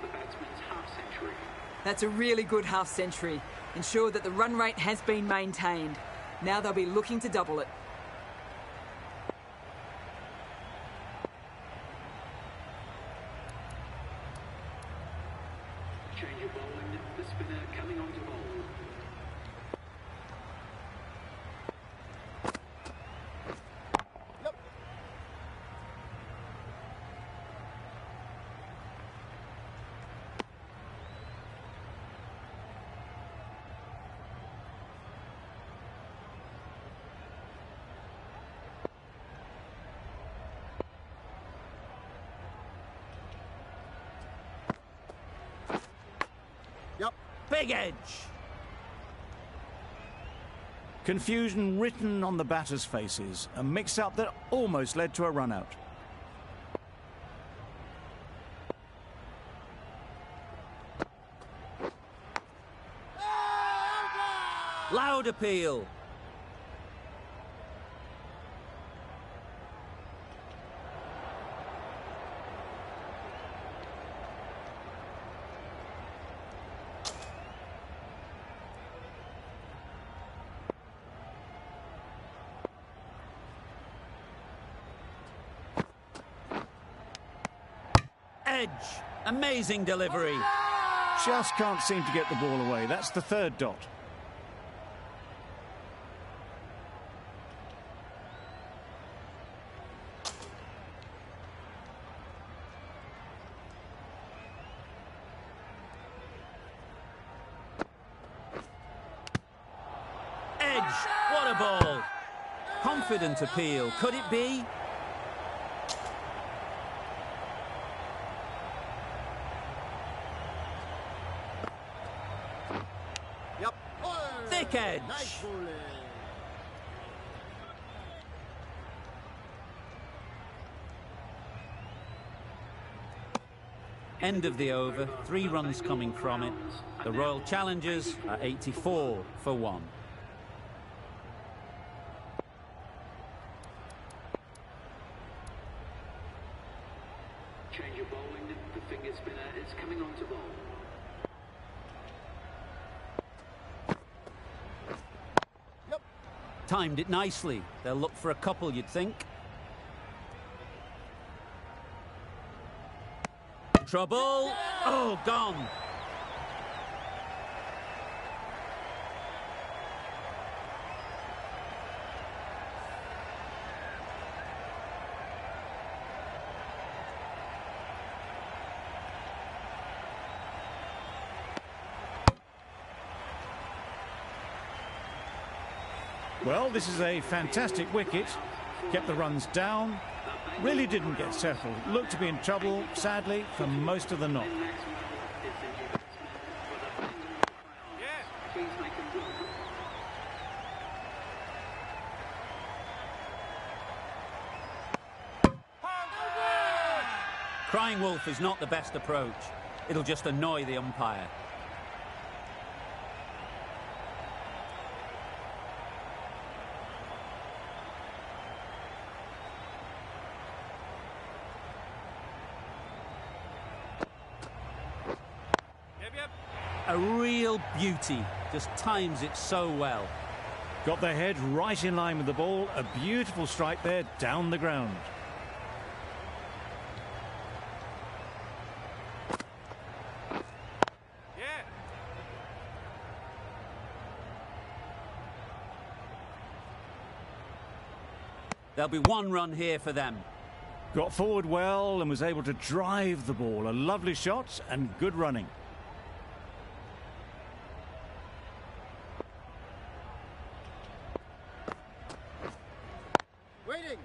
That's a really good half century. Ensure that the run rate has been maintained. Now they'll be looking to double it.
Change of bowling, the spinner coming on to bowl.
Big edge.
Confusion written on the batters' faces. A mix-up that almost led to a run-out.
Loud appeal. Edge. Amazing delivery.
Just can't seem to get the ball away. That's the third dot.
Edge. What a ball. Confident appeal. Could it be? Thick edge.
Nice bowling.
End of the over. 3 runs coming from it. The Royal Challengers are 84 for 1.
Change of bowling, the finger spinner is coming on to bowl.
Timed it nicely. They'll look for a couple, you'd think. Trouble. Oh, gone.
Well, this is a fantastic wicket. Kept the runs down. Really didn't get settled. Looked to be in trouble, sadly, for most of the knock.
Crying wolf is not the best approach. It'll just annoy the umpire. a real beauty. Just times it so well.
Got their head right in line with the ball. A beautiful strike there down the ground.
There'll be one run here for them.
Got forward well and was able to drive the ball. A lovely shot and good running.
Waiting.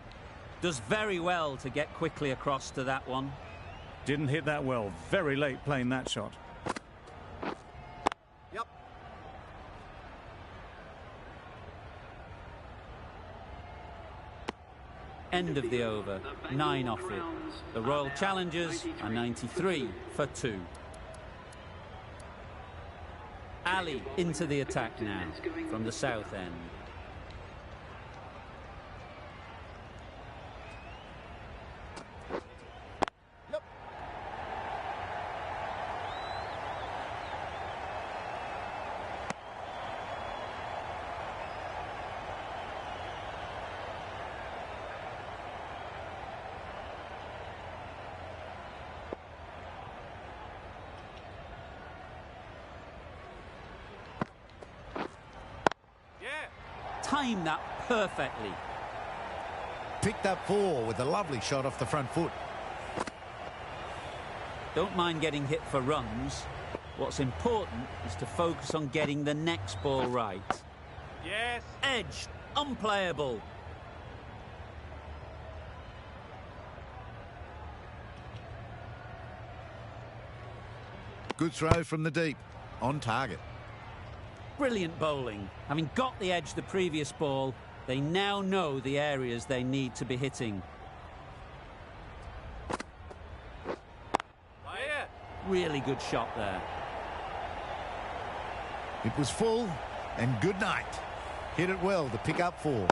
Does very well to get quickly across to that one.
Didn't hit that well. Very late playing that shot.
Yep.
End of the over. 9 off it. The Royal Challengers are 93 for 2. Ali into the attack now from the south end.
Yep.
Timed that perfectly.
Picked up 4 with a lovely shot off the front foot.
Don't mind getting hit for runs. What's important is to focus on getting the next ball right.
Yes.
Edged, unplayable.
Good throw from the deep. On target.
Brilliant bowling. Having got the edge the previous ball, they now know the areas they need to be hitting. Really good shot there.
It was full and good night. Hit it well to pick up 4.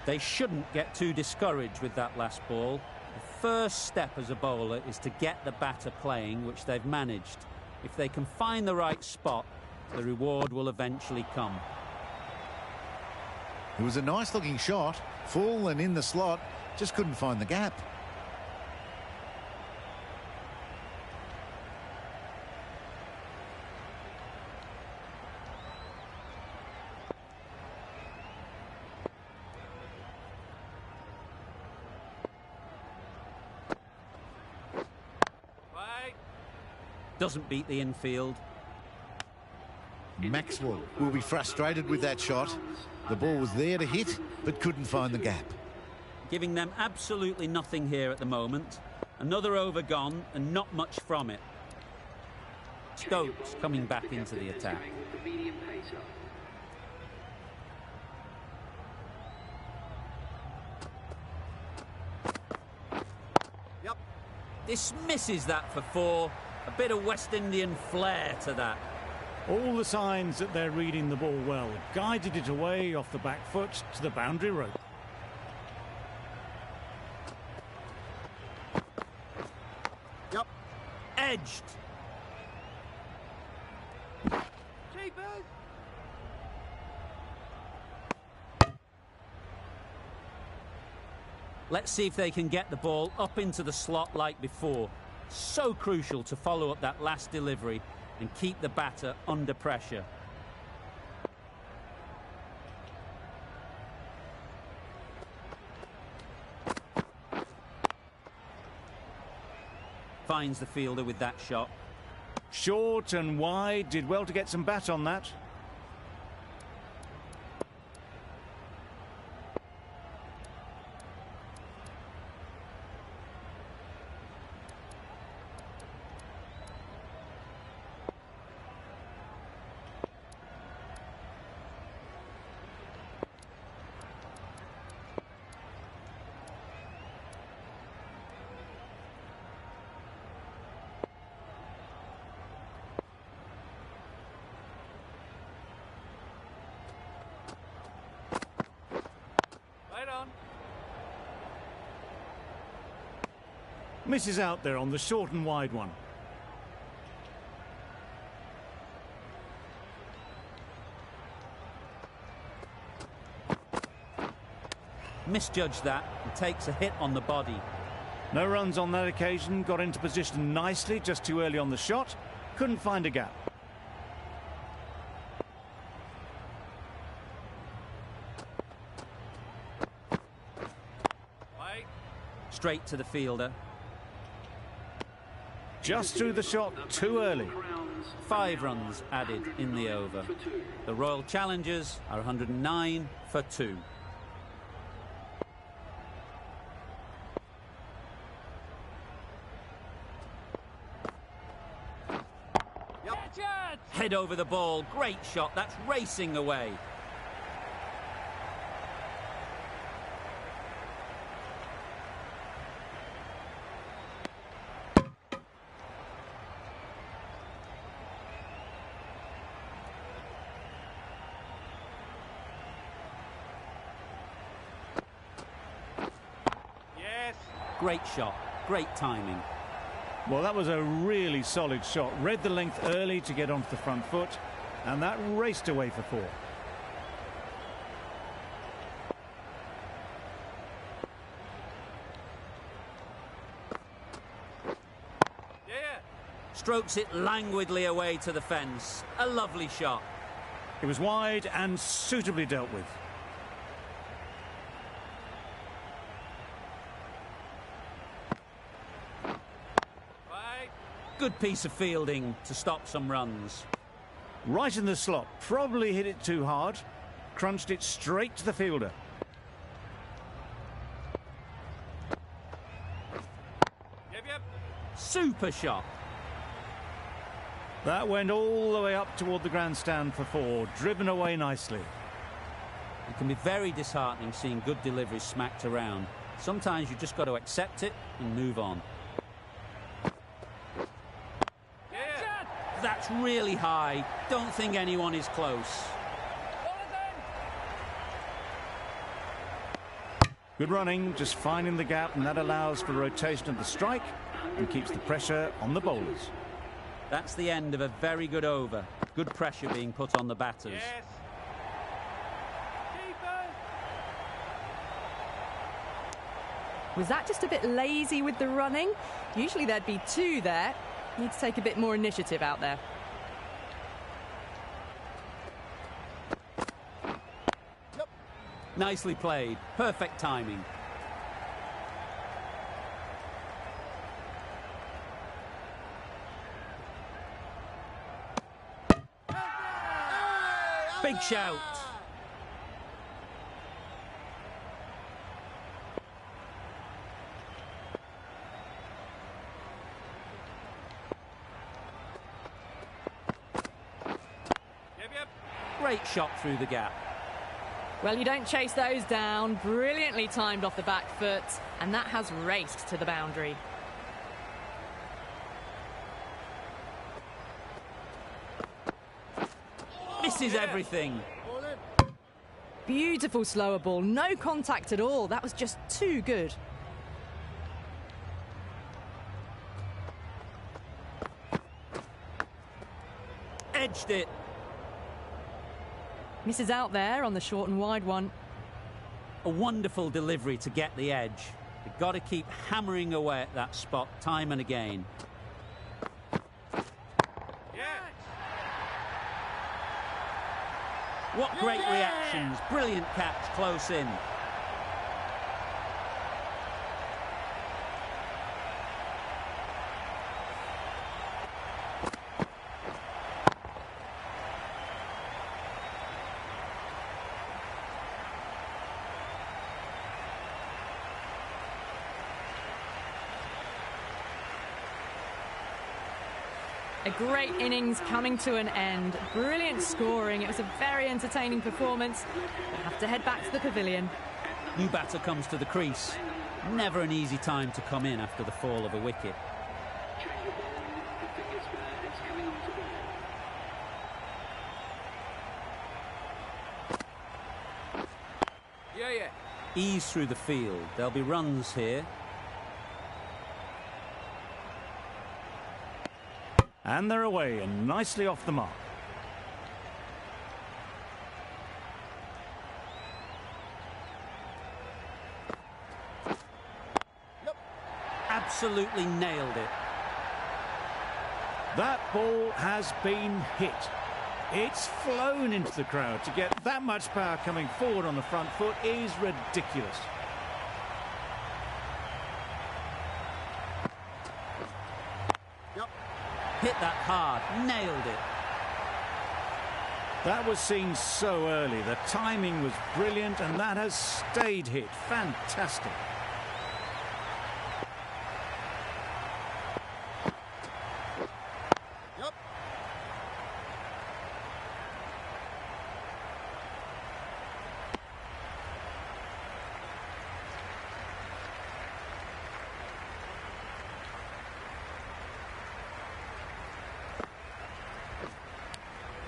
They shouldn't get too discouraged with that last ball. The first step as a bowler is to get the batter playing, which they've managed. If they can find the right spot, the reward will eventually come.
It was a nice looking shot. Full and in the slot. Just couldn't find the gap.
Doesn't beat the infield.
Maxwell will be frustrated with that shot. The ball was there to hit, but couldn't find the gap.
Giving them absolutely nothing here at the moment. Another over gone and not much from it. Stokes coming back into the attack.
Yep.
Dismisses that for 4. A bit of West Indian flair to that.
All the signs that they're reading the ball well. Guided it away off the back foot to the boundary rope.
Yep.
Edged.
Cheapers.
Let's see if they can get the ball up into the slot like before. So crucial to follow up that last delivery and keep the batter under pressure. Finds the fielder with that shot.
Short and wide. Did well to get some bat on that. Misses out there on the short and wide one.
Misjudged that and takes a hit on the body.
No runs on that occasion, got into position nicely, just too early on the shot. Couldn't find a gap.
Straight to the fielder.
Just through the shot, too early.
5 runs added in the over. The Royal Challengers are 109 for 2. Head over the ball, great shot, that's racing away.
Yes.
Great shot, great timing.
Well, that was a really solid shot. Read the length early to get onto the front foot, and that raced away for 4.
Yeah.
Strokes it languidly away to the fence. A lovely shot.
It was wide and suitably dealt with.
Good piece of fielding to stop some runs.
Right in the slot, probably hit it too hard. Crunched it straight to the fielder.
Yep.
Super shot.
That went all the way up toward the grandstand for 4, driven away nicely.
It can be very disheartening seeing good deliveries smacked around. Sometimes you just got to accept it and move on. That's really high. Don't think anyone is close.
Good running, just finding the gap, and that allows for rotation of the strike and keeps the pressure on the bowlers.
That's the end of a very good over. Good pressure being put on the batters.
Yes.
Was that just a bit lazy with the running? Usually there'd be 2 there. Need to take a bit more initiative out there.
Yep.
Nicely played. Perfect timing. Big shout. Great shot through the gap.
Well, you don't chase those down. Brilliantly timed off the back foot, and that has raced to the boundary.
Misses everything.
Beautiful slower ball, no contact at all. That was just too good.
Edged it.
Misses out there on the short and wide one.
A wonderful delivery to get the edge. You've got to keep hammering away at that spot time and again. What great reactions. Brilliant catch close in.
A great innings coming to an end. Brilliant scoring. It was a very entertaining performance. We'll have to head back to the pavilion.
New batter comes to the crease. Never an easy time to come in after the fall of a wicket.
Yeah.
Ease through the field. There'll be runs here.
And they're away and nicely off the mark.
Absolutely nailed it.
That ball has been hit. It's flown into the crowd. To get that much power coming forward on the front foot is ridiculous.
Hit that hard, nailed it.
That was seen so early. The timing was brilliant, and that has stayed hit. Fantastic.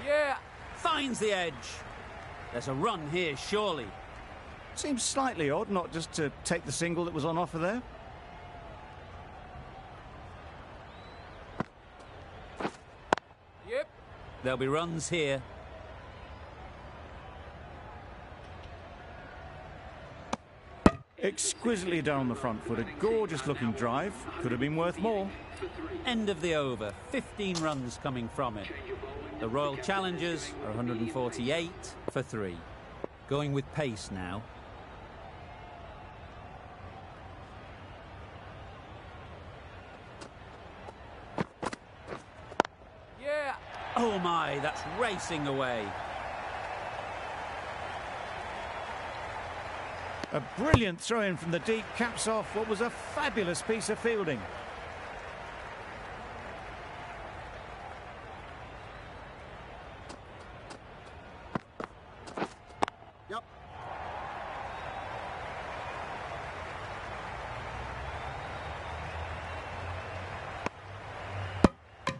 Yeah.
Finds the edge. There's a run here, surely.
Seems slightly odd not just to take the single that was on offer there.
Yep.
There'll be runs here.
Exquisitely down the front foot. A gorgeous looking drive. Could have been worth more.
End of the over. 15 runs coming from it. The Royal Challengers are 148 for 3. Going with pace now.
Yeah.
Oh my, that's racing away.
A brilliant throw-in from the deep caps off what was a fabulous piece of fielding.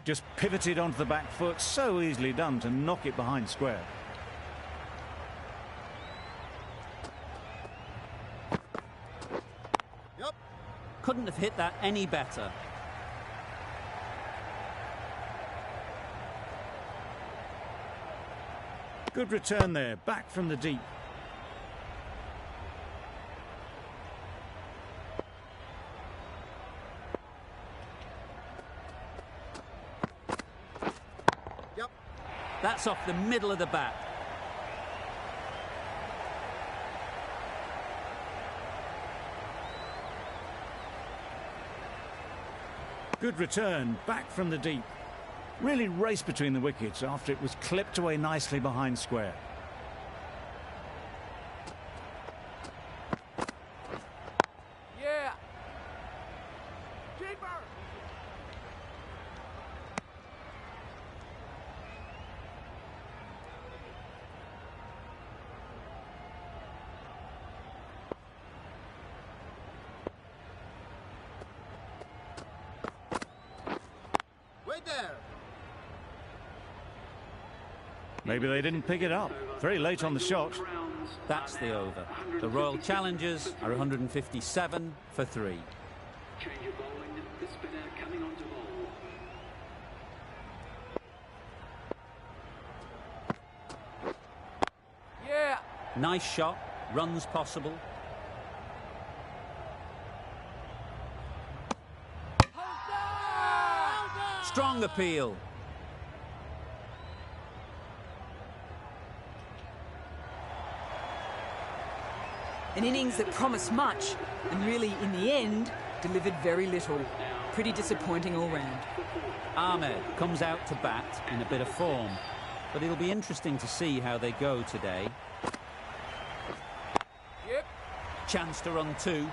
Just pivoted onto the back foot, so easily done to knock it behind square.
Couldn't have hit that any better.
Good return there, back from the deep.
That's off the middle of the bat.
Good return, back from the deep. Really raced between the wickets after it was clipped away nicely behind square.
Yeah. Keeper.
Maybe they didn't pick it up. Very late on the shot.
That's the over. The Royal Challengers are 157 for 3.
Change of bowling, the spinner coming on to bowl.
Yeah.
Nice shot. Runs possible. Strong appeal.
An innings that promised much and really, in the end, delivered very little. Pretty disappointing all round.
Ahmed comes out to bat in a bit of form, but it'll be interesting to see how they go today.
Yep.
Chance to run 2.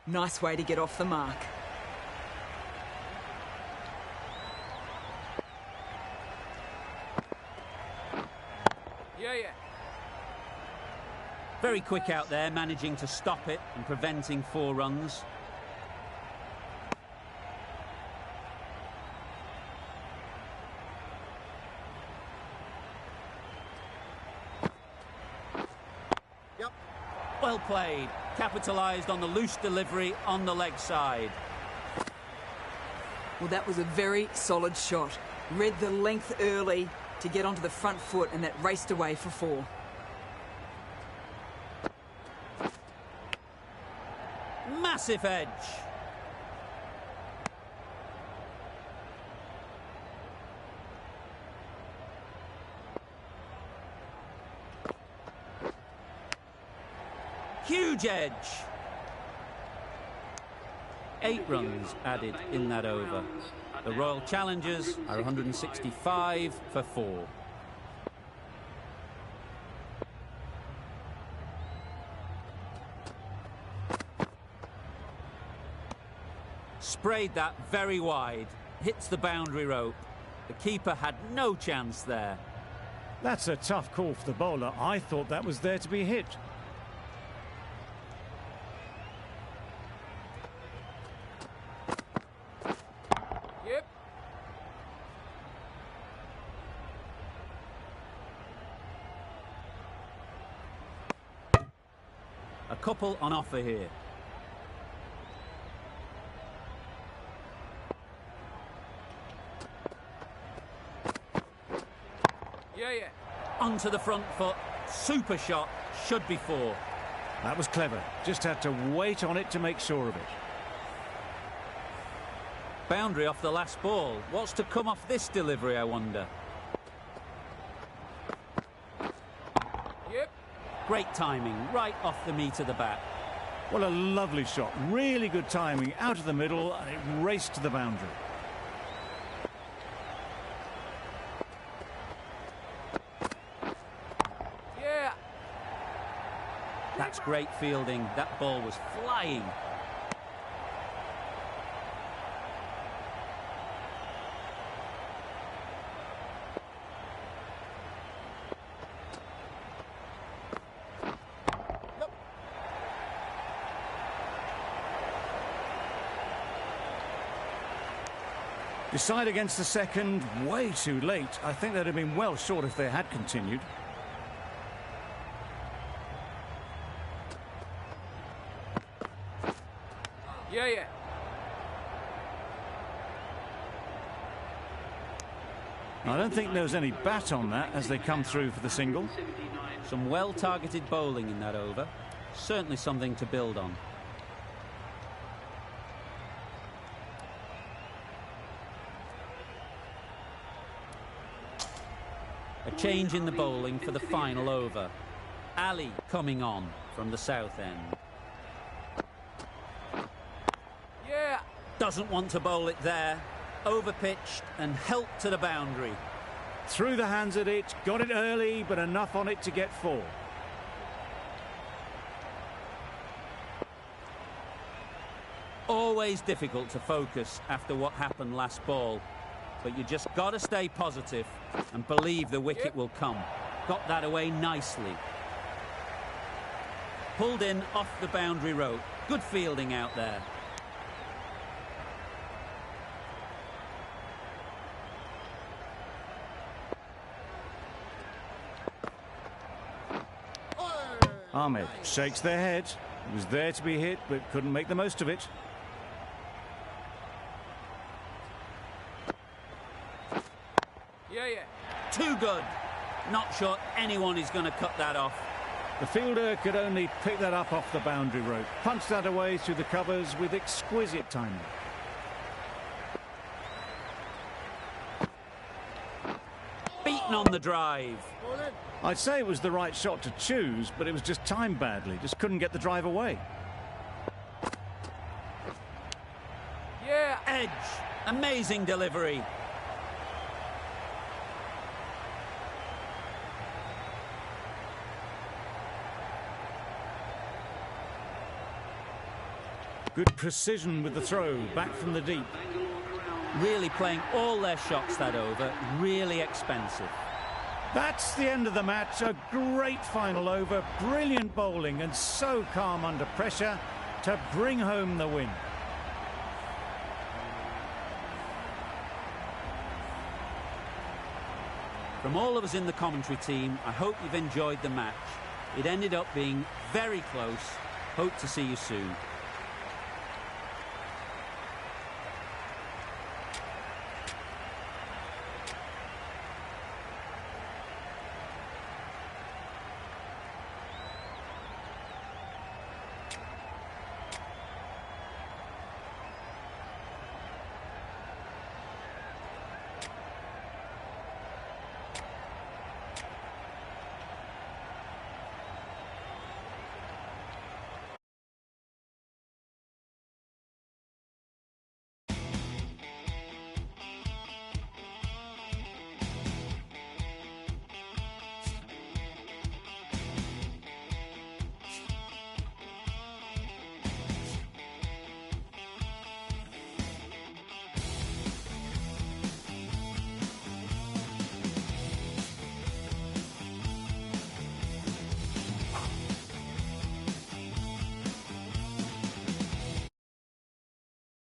Nice way to get off the mark.
Yeah.
Very quick out there, managing to stop it and preventing 4 runs. Well played. Capitalised on the loose delivery on the leg side.
Well, that was a very solid shot. Read the length early to get onto the front foot, and that raced away for 4.
Massive edge. Huge edge. 8 runs added in that over. The Royal Challengers are 165 for 4. Sprayed that very wide. Hits the boundary rope. The keeper had no chance there.
That's a tough call for the bowler. I thought that was there to be hit.
Yep.
A couple on offer here.
Yeah.
Onto the front foot. Super shot. Should be 4.
That was clever. Just had to wait on it to make sure of it.
Boundary off the last ball. What's to come off this delivery, I wonder?
Yep.
Great timing. Right off the meat of the bat.
Well, a lovely shot. Really good timing. Out of the middle, and it raced to the boundary.
Yeah.
That's great fielding. That ball was flying.
Decide against the second, way too late. I think they'd have been well short if they had continued.
Yeah.
I don't think there was any bat on that as they come through for the single.
Some well-targeted bowling in that over. Certainly something to build on. A change in the bowling for the final over. Ali coming on from the south end.
Yeah.
Doesn't want to bowl it there. Overpitched and helped to the boundary.
Through the hands at it, got it early, but enough on it to get 4.
Always difficult to focus after what happened last ball. But you just got to stay positive and believe the wicket will come. Got that away nicely. Pulled in off the boundary rope. Good fielding out there.
Ahmed shakes their head. It was there to be hit, but couldn't make the most of it.
Yeah.
Too good. Not sure anyone is going to cut that off.
The fielder could only pick that up off the boundary rope. Punched that away through the covers with exquisite timing.
Beaten on the drive.
I'd say it was the right shot to choose, but it was just timed badly. Just couldn't get the drive away.
Yeah.
Edge. Amazing delivery.
Good precision with the throw, back from the deep.
Really playing all their shots that over. Really expensive.
That's the end of the match. A great final over. Brilliant bowling and so calm under pressure to bring home the win.
From all of us in the commentary team, I hope you've enjoyed the match. It ended up being very close, Hope to see you soon.